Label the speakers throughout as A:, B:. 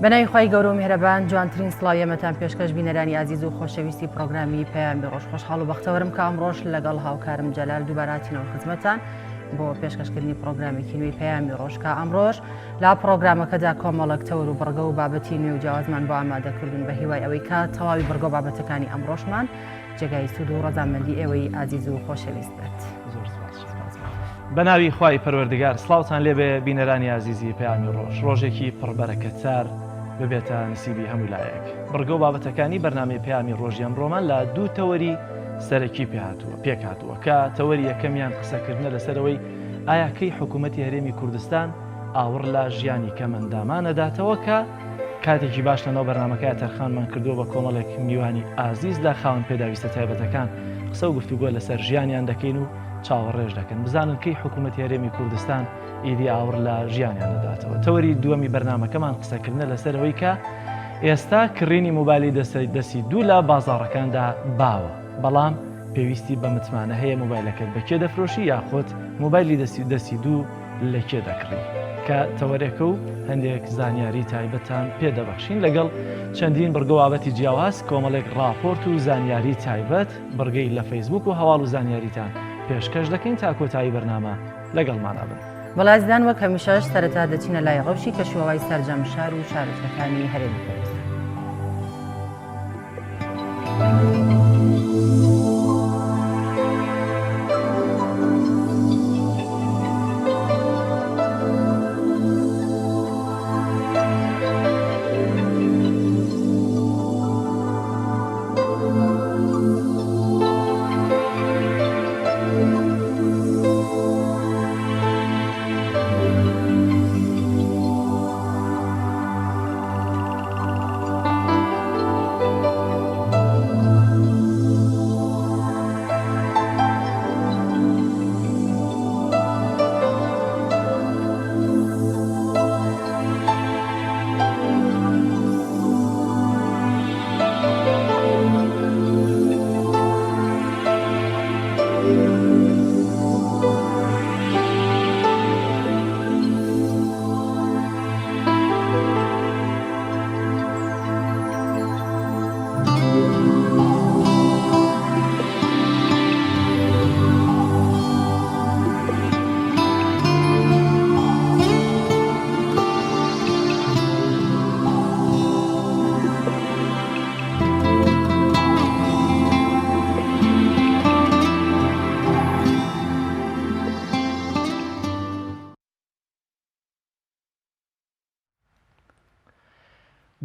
A: بەناوی خی گەورە و میهرەبان جوانترین سڵاویەمەتان پێشکەش بینەرانی عزیز و خۆشەویستی پرۆگرامی پەیامی ڕۆژ خۆشحاڵ و بەختەوەرم کە ئەمڕۆژ لەگەڵ هاوکارم جەلال دووباراتینەوە خزمەتان بۆ پێشکەشکردنی پرۆگرامێکی نوێی پەیامی ڕۆژ کە ئەمڕۆژ لا پرۆگرامەکەدا کۆمەڵک تەور و بڕگە و بابەتی نوێ و جیاوازمان بۆ ئامادەکردون بە هیوای ئەوەی کە تەواوی بڕگە و بابەتەکانی ئەمڕۆژمان جێگای سوود و ڕەزامەندی ئێوەی عزیز و خۆشەویست بێت.
B: بەناوی خوای پەروەردگار سڵاوتان لێبێ بینەرانی عزیزی پەیامی ڕۆژ ڕۆژێکی پڕبەرەکەتسار ببێتە نسیبی هەموو لایەک. بڕگە و بابەتەکانی بەرنامەی پەیامی ڕۆژی ئەمڕۆمان لە دوو تەوەری سەرەکی پێک هاتووە کە تەوەری یەکەمیان قسەکردنە لەسەرەوەی ئایا کەی حکوومەتی هەرێمی کوردستان ئاور لە ژیانی کەمەندامانەداتەوە کە کاتێکی باش لەنەوە بەرنامەکەی تەرخانمان کردووە بە کۆمەڵێک میوانی ئازیز لە خاوەن پێداویستە تایبەتەکان قسە و گفتوگۆ لەسەر ژیانیان دەکەین و چاوەڕێژ دەکەن بزانن کەی حکوومەتی هەرێمی کوردستان ئیدی ئاور لە ژیانیان دەداتەوە. تەوەری دووەمی بەرنامەکەمان قسەکردنە لەسەرەوەی کە ئێستا کڕینی موبایلی دەستی دوو لە بازاڕەکاندا باوە، بەڵام پێویستی بە متمانە هەیە موبایلەکەت بەکێ دەفرۆشی یاخۆت موبایلی دەستی دوو لەکێ دەکڕی کە تەوەرێکە و هەندێک زانیاری تایبەتان پێدەبەخشین لەگەڵ چەندین بڕگەوابەتی جیاواز کۆمەڵێک راپۆرت و زانیاری تایبەت بڕگەی لە فەیسبوک و هەواڵ و زانیاریتان پێشکەش دەکەین تا کۆتایی بەرنامە لەگەڵمان بن.
A: بەڵازدان وەک هەمیشەش سەرەتا دەچینە لای ڕەوشی کەشوهەوای سەرجەم شار و شارەکانی هەرێمی کوردستان.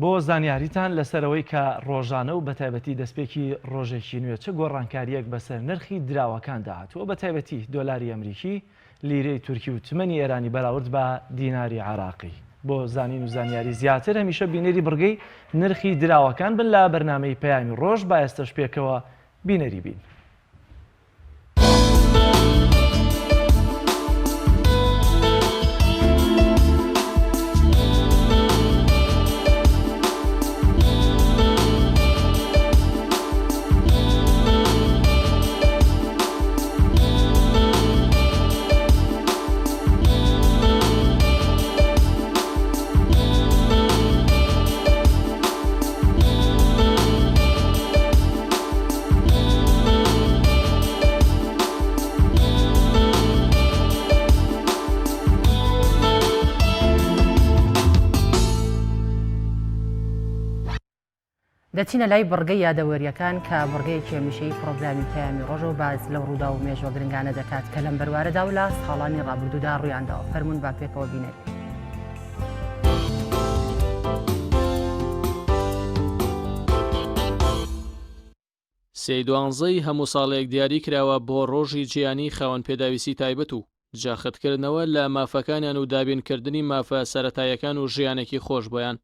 B: بۆ زانیاریتان لەسەرەوەی کە ڕۆژانە و بەتایبەتی دەستپێکی ڕۆژێکی نوێ چه گۆڕانکاریەک بەسەر نرخی دراوەکان داهاتووە بەتایبەتی دۆلاری ئەمریکی، لیرەی تورکی و تمەنی ئێرانی بەراورد بە دیناری عراقی. بۆ زانین و زانیاری زیاتر هەمیشە بینەری بڕگەی نرخی دراوەکان بن لە بەرنامەی پەیامی ڕۆژ با ئێستش پێکەوە بینەری بین.
A: دەچینە لای بڕگەی یادەوەریەکان کە بڕگەیەکی هەمیشەیی پرۆگرامی پەیامی ڕۆژ و باز لەو ڕوودا و مێژوە گرنگانە دەکات کە لەم بەروارەدا و لە ساڵانی ڕابردوودا ڕوویانداوە. فەرموون با پێکەوە بینێت.
C: سێی دوانزەی هەموو ساڵێک دیاری کراوە بۆ ڕۆژی جیانی خاوەن پێداویستی تایبەت و جاختکردنەوە لە مافەکانیان و دابینکردنی مافە سەرەتایەکان و ژیانێکی خۆش بۆیان.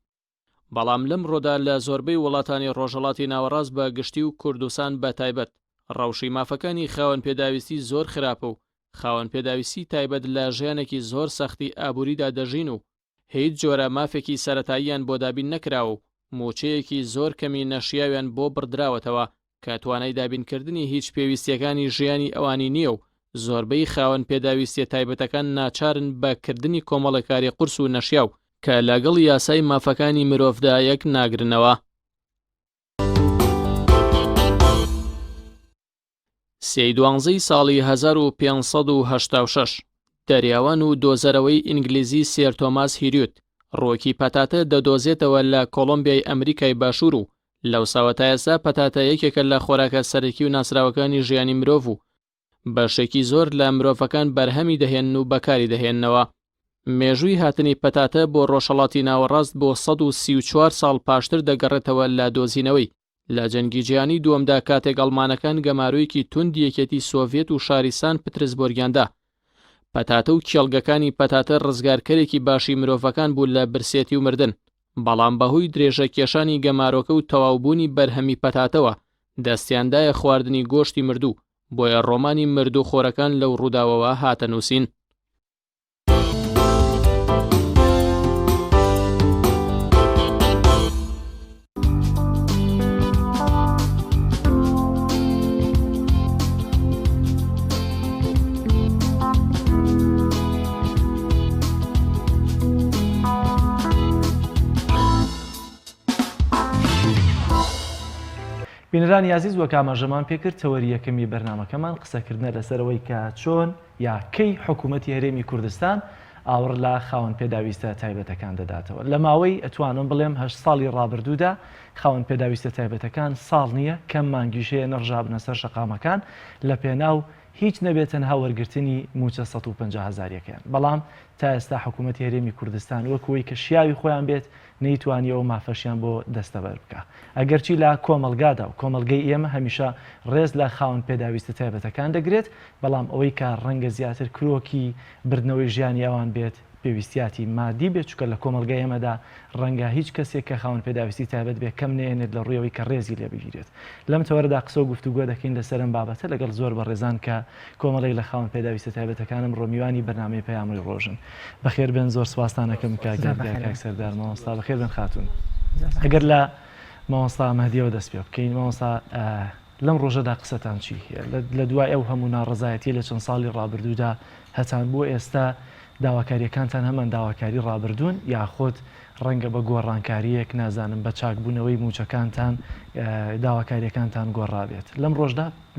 C: بەڵام لەم ڕۆدا لە زۆربەی وڵاتانی ڕۆژهەڵاتی ناوەڕاست بە گشتی و کوردستان بە تایبەت ڕەوشی مافەکانی خاوەن پێداویستی زۆر خراپە و خاوەن پێداویستی تایبەت لە ژیانێکی زۆر سەختی ئابووریدا دەژین و هیچ جۆرە مافێکی سەرەتاییان بۆ دابین نەکراوە و موچەیەکی زۆر کەمی نەشیاویان بۆ بڕدراوەتەوە کە توانای دابینکردنی هیچ پێویستیەکانی ژیانی ئەوانی نییە و زۆربەی خاوەن پێداویستی تایبەتەکان ناچارن بەکردنی کۆمەڵێکاری قورس و نەشیاو کە لەگەڵ یاسای مافەکانی مرۆڤدا یەک ناگرنەوە. سێی دوانزەی ساڵی 1586 دەریاوان و دۆزەرەوەی ئینگلیزی سێر تۆماس هیریوت ڕۆکی پەتاتە دەدۆزێتەوە لە کۆڵۆمبیای ئەمریکای باشوور و لەو ساوەتایەسا پەتاتە یەکێکە لە خۆراکە سەرەکی و ناسراوەکانی ژیانی مرۆڤ و بەشێکی زۆر لە مرۆڤەکان بەرهەمی دەهێن و بەکاری دەهێننەوە. مێژووی هاتنی پەتاتە بۆ ڕۆژهەڵاتی ناوەڕاست بۆ 134 ساڵ پاشتر دەگەڕێتەوە لە دۆزینەوەی. لە جەنگی جیهانی دووەمدا کاتێک ئەڵمانەکان گەماروویەکی توند یەکێتی سۆڤێت و شاریسان پترسبۆرگیاندا. پەتاتە و کێڵگەکانی پەتاتە ڕزگارکەرێکی باشی مرۆڤەکان بوو لە برسێتی و مردن، بەڵام بەهۆی درێژە کێشانی گەمارۆکە و تەواوبوونی بەرهەمی پەتاتەوە دەستیاندایە خواردنی گۆشتی مردوو، بۆیە ڕۆمانی مردوخۆرەکان لەو ڕووداوەوە هاتە نووسین.
B: بینەرانی عزیز وەک ئاماژەمان پێکرد تەوەری یەکەمی بەرنامەکەمان قسەکردنە لەسەرەوەی کە چۆن یا کەی حکوومەتی هەرێمی کوردستان ئاور لە خاوەن پێداویستە تایبەتەکان دەداتەوە. لە ماوەی ئەتوانم بڵێم 8 ساڵی ڕابردوودا خاوەن پێداویستە تایبەتەکان ساڵ نییە کەم مانگیشەیە نەڕژابنە سەر شەقامەکان لە پێناو هیچ نەبێتن هاوەرگرتنی موچە 150,000یەکەیان. بەڵام تا ئێستا حکوومەتی هەرێمی کوردستان وەکوەی کە شیاوی خۆیان بێت نەیتوانیەوە مافەشیان بۆ دەستەبەر بکە. ئەگەرچی لە کۆمەلگادا و کۆمەلگەی ئێمە هەمیشە ڕێز لە خاوەن پێداویستە تایبەتەکان دەگرێت، بەڵام ئەوەی کە ڕەنگە زیاتر کرۆکی بردنەوەی ژیانی ئەوان بێت پێویستیاتی مادی بێت، چونکە لە کۆمەلگای ئێمەدا ڕەنگە هیچ کەسێک کە خاوەن پێداویستی تایبەت بێت کەم نێنێت لە ڕوویەوەی کە ڕێزی لێ بگیرێت. لەم تەوەرەدا قسە و گفتوگۆ دەکەین لەسەرم بابەتە لەگەڵ زۆر بەڕێزان کە کۆمەڵێک لە خاوەن پێداویستە تایبەتەکانم ڕۆمیوانی بەرنامەی پەیامی ڕۆژن. بەخێر بن، زۆر سوپاسدانەکەم کاک سەردار مامۆستا. بەخێر بن خاتون. ئەگەر لە مامۆستا مەهدیەوە دەست پێ بکەین، مامۆستا لەم ڕۆژەدا قسەتان چی هەیە؟ لە دوای ئەو هەموو ناڕەزایەتی لە چەند ساڵی ڕابردوودا هەتان بۆ ئێستا داواکاریەکانتان هەمان داواکاری ڕابردوون یاخۆت ڕەنگە بە گۆڕانکاریەک نازانم بە چاکبوونەوەی موچەکانتان داواکاریەکانتان گۆڕابێت.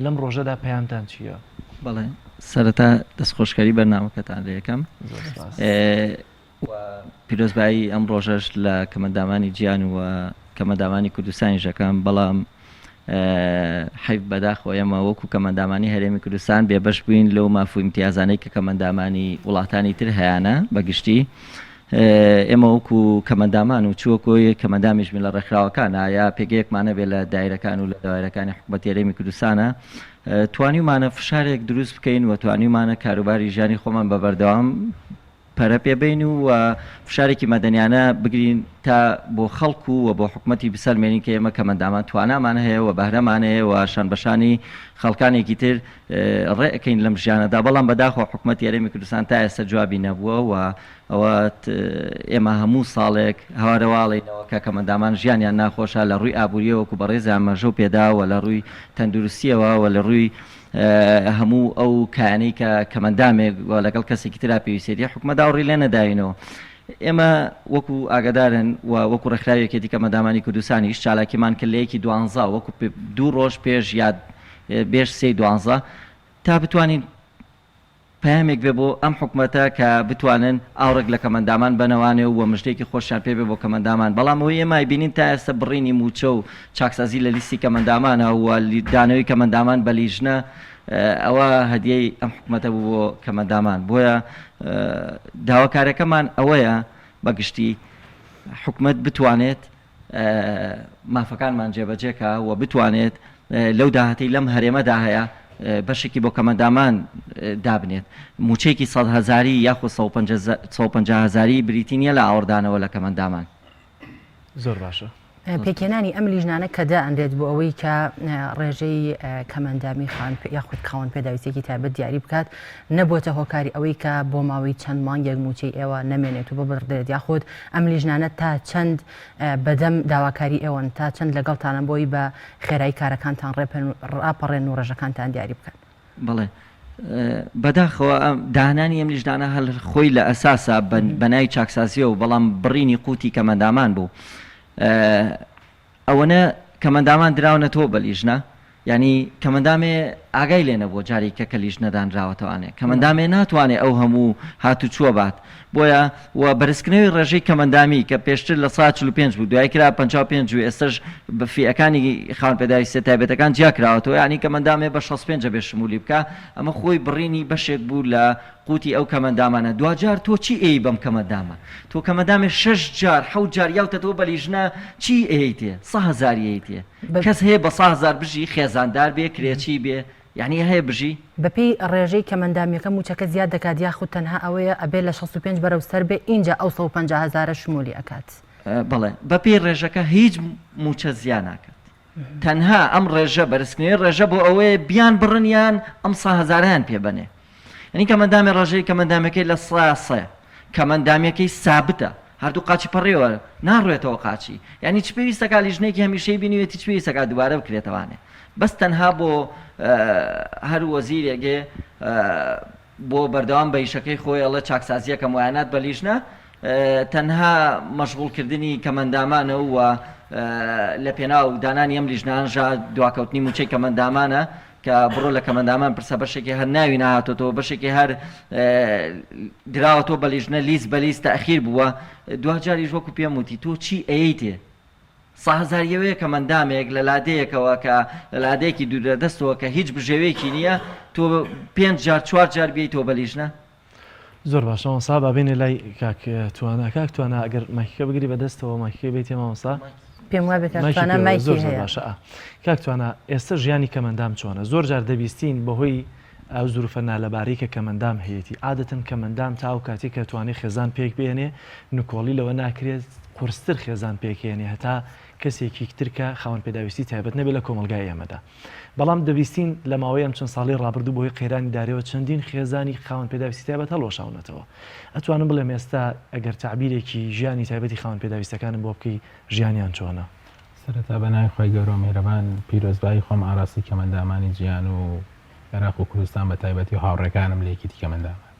B: لەم ڕۆژەدا پەیامتان چییە؟
D: بەڵێ سەرەتا دەستخۆشکاری بەرنامەکەتان لە یەکەم پیرۆزبایی ئەم ڕۆژەش لە کەمەندامانی گیان و کەمەندامانی کوردستانی ژەکەم، بەڵام حیف بەداخۆ ئێمە وەکو کەمەندامانی هەرێمی کوردستان بێبەش بووین لەو مافوو امتیازانەی کە کەمەندامانی وڵاتانی تر هەیەە بەگشتی. ئێمە وەکو کەمەندامان و چووەکۆی کەمەندامیشبین لە ڕێکخراوەکان یا پێگەیەکمانە بێت لە دایرەکان و لە داوایرەکانی حکوومەتی هەرێمی کوردستانە توانیمانە فشارێک دروست بکەین و توانیمانە کاروباری ژیانی خۆمان بە بەردەوام پەرە پێبین و فشارێکی مەدەنیانە بگرین تا بۆ خەڵکو و بۆ حکوومەتی بسەلمێنین کە ئێمە کەمەندامان توانامان هەیە و بەهرەمان هەیە و شان بەشانی خەڵکانێکی تر ڕێەکەین لەم ژیانەدا. بەڵام بەداخۆ حکوومەتی هەرێمی کوردستان تا ئێستا جوابی نەبووە و ئەوە ئێمە هەموو ساڵێک هەوارەواڵینەوە کە کەمەندامان ژیانیان ناخۆشە لە ڕووی ئابوووریە وەکو بەڕێزی ئاماژە و پێداوە لە ڕووی تەندروستیەوە و لە ڕووی هەموو ئەو کانەی کە کەمەندامێک لەگەڵ کەسێکی ترا پێویستێتی حکوومەت داوەڕی لێ نەداینەوە. ئێمە وەکو ئاگادارن و وەکو ڕێکخراوێکێتی کەمەندامانی کوردستانی هیچ چالاکیمان کرد لە یەکی 12 وەکو 2 ڕۆژ پێش یاد بێش 3/12 تا بتوانین پامێک بێ بۆ ئەم حکوومەتە کە بتوانن ئاورێک لە کەمەندامان بنەوانێ و مژدێکی خۆشیان پێ بێ بۆ کەمەندامان. بەڵام ئەوەی ئێمە بینین تا ئێستا بڕینی موچە و چاکسازی لە لیستی کەمەندامانە و دانەوەی کەمەندامان بە لیژنە ئەوە هەدیەی ئەم حکوومەتە بوو بۆ کەمەندامان. بۆیە داواکارەکەمان ئەوەیە بەگشتی حکوومەت بتوانێت مافەکانمان جێبەجێکە و بتوانێت لەو داهاتی لەم هەرێمەدا هەیە بەشێکی بۆ کەمەندامان دابنێت. موچەیەکی 100,000 یاخۆ 150,000 بریتی نیە لە ئاوردانەوە لە کەمەندامان.
B: زۆر باشە.
A: پێکێنانی ئەم لیژنانە کە دائەندێت بۆ ئەوەی کە ڕێژەی کەمەندامی یاخود خاوەن پێداویستێکی تایبەت دیاری بکات نەبووتە هۆکاری ئەوەی کە بۆ ماوەی چەند مانگێک موچەی ئێوە نەمێنێت و ببڕدرێت یاخود ئەم لیژنانە تا چەند بەدەم داواکاری ئێوەن تا چەند لەگەڵتانە بۆی بە خێرایی کارەکانتان ڕاپەڕێن و ڕێژەکانتان دیاری بکەن.
D: بەڵێ بەداخەوە داهانانی ئەم لیژنانە هەل خۆی لە ئەساسە بەنای چاکسازیە و بەڵام بڕینی قوتی کەمەندامان بوو ئەوەنە کەمەندامان دراونەتەوە بە لیژنە ینی کەمەندامێ ئاگای لێنە بۆ جارێکە کە لیژ نەدانراوەتەوانێ کەمەندامێ ناتوانێت ئەو هەموو هاتوچووە بات بۆیە و بەرزکردنەوەی ڕێژەی کەمەندامی کە پێشتر لە 45 بوو دوای کرا 55 و ئێستش بە فیەکانی خاوەن پێداویستە تایبەتەکان جیا کراوەتەوە ینی کەمەندامێ بە 65 بێ شمولی بکە ئەمە خۆی بڕینی بەشێک بوو لە قوتی ئەو کەمەندامانە دوجار تۆ چی ئەی بەم کەمەندامە تۆ کەمەندامێ 6 جار 7 جار یاوتەوە بە لیژنە چی ئەیتێ 100,000 ئەیتێ کەس هەیە بە 100,000 بژی خێزاندار بێ کرێچی بێ یعنی هەیە بژی
A: بەپی ڕێژەی کەمەندامیەکە موچەکە زیاد دەکات یاخود تەنها ئەوەیە ئەبێ لە 65 بەرەوسەر بێ اینجا ئەو 150,000 شمولی ئەکات
D: بڵێ بەپی ڕێژەکە هیچ موچە زیان ناکات تەنها ئەم ڕێژە بەرزکردنەوەی ڕێژە بۆ ئەوەیە بیان بڕنیان ئەم 100,000 پێ بنێ ینی کەمەندامی ڕێژەی کەمەندامەکەی لە 100 کەمەندامیەکەی سابتە هەردوو قاچی پەڕێوە ناڕوێتەوە قاچی ینی چ پێویستەکە لیژنێکی هەمیشەی بینیوێتی چ پێویستەکە دووبارە بکرێتەوانێ بەس تەنها بۆ هەر وەزیرێگێ بۆ بەردەوام بە ئیشەکەی خۆی ئەڵە چاکسازیەکە موایەنات بە لیژنە تەنها مەشغوڵکردنی کەمەندامانە و لە پێناو دانانی ئەم لیژنانژە دواکەوتنی موچەی کەمەندامانە کە بڕۆ لە کەمەندامان پرسە بەشێکی هەر ناوی نهاتۆتەوە بەشێکی هەر دراوەتەوە بە لیژنە لیست بە لیست تەخیر بووە دوجاریش وەکو پێم وتی تۆ چی ئەیتێ 100,000 کەمەندامێک لە لادەیەکەوە کە لە لادەیەکی دوورەدەستەوە کە هیچ بژێوەیەکی نییە تۆ 5 جار 4 جار بێیتەوە بە لیژنە
B: زۆر باشەوە سا بابێنێ لای کاک توانە ئەگەر مایکەکە بگری بەدەستەوە مایکەکە بێتێ مامۆستا
A: پێم وابێت کاتوانە مایکی
B: زۆر
A: هەیە
B: باشە کاک توانە ئێستا ژیانی کەمەندام چۆنە زۆر جار دەبیستین بەهۆی ئەو زروفە نالەبارەی کە کەمەندام هەیەی عادەتەن کەمەندام تا و کاتێک کە توانێت خێزان پێک بێنێ نکۆڵی لەوە ناکرێت قورستر خێزان پێکێنێ هەتا کەسێکی ترکە خاوەن پێداویستی تایبەت نەبێت لە کۆمەلگای ئێمەدا بەڵام دەبیستین لە ماوەی ئەم چەند ساڵی ڕابردوو بۆی قەیرانی دارەوە چەندین خێزانی خاوەن پێداویستی تایبەت هەڵۆشاونەتەوە ئەتوانم بڵێم ئێستا ئەگەر تعبیرێکی ژیانی تایبەتی خاوەن پێداویستەکانم بۆ بکەی ژیانیان چۆنە
E: سەرەتا بەناوی خۆی گەورە و میهرەبان پیرۆزبایی خۆم ئاراستی کەمەندامانی گیان و عێراق و کوردستان بە تایبەتی و هاوڕێکانم لە یەکێتی کەمەندامان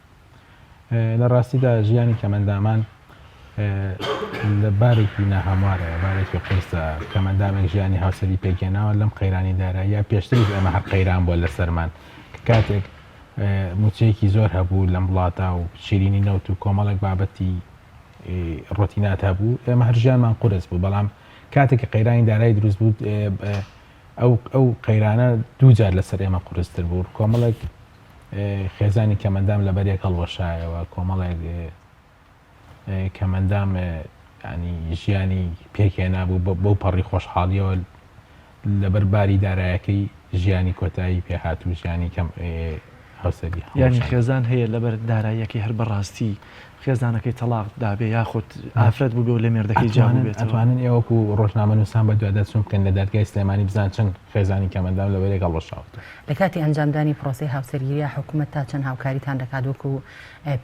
E: لە ڕاستیدا ژیانی کەمەندامان لە بارێکی ناهەموارە بارێکی قورسە کەمەندامێک ژیانی هاوسەری پێکێناوە لەم قەیرانی داراییە پێشتریش ئەمە هەر قەیران بۆ لەسەرمان کە کاتێک موچەیەکی زۆر هەبوو لەم وڵاتە و شیرینی نەوت و کۆمەڵێک بابەتی ڕۆتینات هەبوو ئێمە هەر ژیانمان قورس بوو بەڵام کاتێک کە قەیرانی دارایی دروست بوو ئەو قەیرانە دووجار لەسەر ئێمە قورستر بوو کۆمەڵێک خێزانی کەمەندام لەبەرێک هەڵوەشایەوە کۆمەڵێک کەمەندام ینی ژیانی پێکێنا بوو بۆ پەڕی خۆشحاڵیەوە لەبەر باری دارایەکەی ژیانی کۆتایی پێهات و ژیانی کەم هەوسەری
B: یانی خێزان هەیە لەبەر داراییەکەی هەر بەڕاستی خێزانەکەی تەلاق دابێ یاخود ئافرەت بوو لە مێردەکەی جوان بێت
E: ئەتوانن ئێوەکو ڕۆژنامە نووسان بە دوادات چون بکەن لە دادگای سلێمانی بزان چەند خێزانی کەمەندام لەبەرێک هەڵۆشاوتە
A: لە کاتی ئەنجامدانی پرۆسی هاوسەرگیری حکوومەت تا چەند هاوکاریتان دەکات وەکو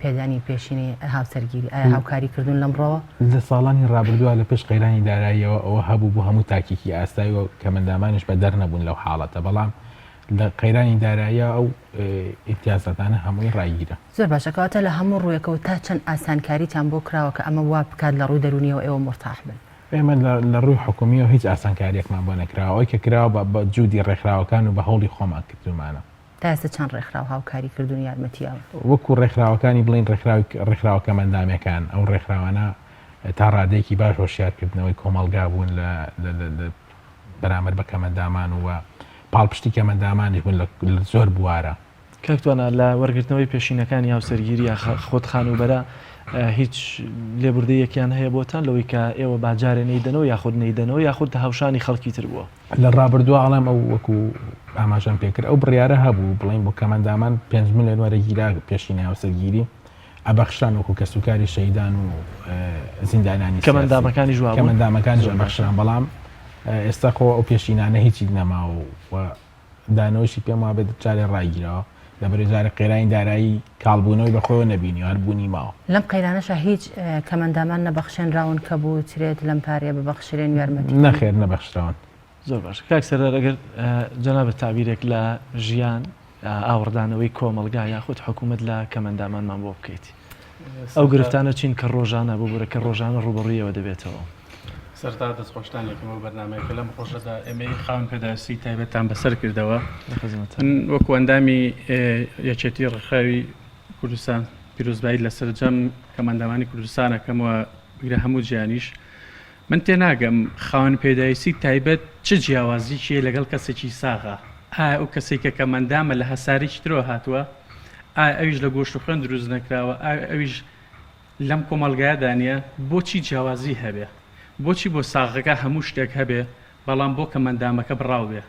A: پێدانی پێشینی هاوسەرگیری ئایا هاوکاری کردوون لەمڕۆوە
E: لە ساڵانی ڕابردووە لە پێش قەیرانی داراییەوە ئەوە هەبوو بۆ هەموو تاکیکی ئاستایی و کەمەندامانش بە دەرنەبوون لەو حاڵەتە بەڵام لە قەیرانی داراییە ئەو ئیمتیازاتانە هەمووی ڕایگیرە
A: زۆر باشەکەواتە لە هەموو ڕوویەکەوە تا چەند ئاسانکاریتان بۆ کراوە کە ئەمە وا بکات لە ڕووی دەرونیەوە ئێوە مرتاح بن
E: ئێمە لە ڕووی حکومیەوە هیچ ئاسانکاریەکمان بۆ نەکراوە ئەوەی کە کراوە بە جوودی ڕێکخراوەکان و بە هەوڵی خۆمان کردومانە
A: تا ئێستا چەند ڕێکخراو هاوکاری کردوون یارمەتیاوە
E: وەکو ڕێکخراوەکانی بڵین ڕێکخراوە کەمەندامەکان ئەو ڕێکخراوانە تا ڕادەیەکی باش هۆشیارکردنەوەی کۆمەلگا بوون لە بەرامبەر بە کەمەندامان وە پاڵپشتی کەمەندامانیش بوون لە زۆر بوارە
B: کاکتوانە لە وەرگرتنەوەی پێشینەکانی هاوسەرگیری خۆت خانوبەرە هیچ لێبوردەیەکیان هەیە بۆتان لەوەی کە ئێوە باجارێ نەیدەنەوە یاخود نەیدەنەوە یاخود هاوشانی خەڵکی تر بووە
E: لە ڕابردووە ئەڵێم ئەو وەکو ئاماژەم پێکرد ئەو بڕیارە هەبوو بڵین بۆ کەمەندامان 5 ملیۆن وەرەگیرا پێشینە هاوسەرگیری ئەبەخشان وەکو کەسوکاری شەیدان و زیندانانی
B: کەمەندامەکانی ژوابوون
E: کەمەندامەکانی ئەبەخشان بەڵام ئێستا خۆ ئەو پێشینانە هیچی نەماوە و دانەوەشی پێم وابێت جارێ ڕایگیرەوە لەبەر جارە قەیرانی دارایی کاڵبوونەوەی بەخۆیەوە نەبینی هەر بوونی ماوە
A: لەم قەیرانەشە هیچ کەمەندامان نەبەخشێنراون کە بوو چرێت لەم پارەیە ببەخشرێن یارمەتی
E: نەخێر نەبەخشراون
B: زۆر باش کاک سەرەر ئەگەر جەنابەت تعبیرێک لە ژیان ئاوردانەوەی کۆمەلگا یاخود حکوومەت لە کەمەندامانمان بۆ بکەیت ئەو گرفتانە چین کە ڕۆژانە ببوورە کە ڕۆژانە ڕوبڕیەوە دەبێتەوە
F: سەرتا دەستخۆشتانێکمەوە بەرنمەیەکە لەم خۆشەدا ئەمەی خاون پێداویستی تایبەتان بەسەر کردەوە وەکو ئەندامی یەکێتی ڕێکخراوی کوردستان پیرۆزبایی لە سەرجەم کەمەندەمانی کوردستانەکەمەوە بگرە هەموو جیانیش من تێناگەم خاون پێداویستی تایبەت چ جیاوازیی لەگەڵ کەسێکی ساغا ئەو کەسێک کە کەمەندامە لە هەسارێکی ترەوە هاتووە ئەویش لە گۆشت و خوێن دروست نەکراوە ئەویش لەم کۆمەلگایدانە بۆچی جیاوازی هەبێ بۆچی بۆ ساغەکە هەموو شتێک هەبێ بەڵام بۆ کەمەندامەکە بڕاو بێ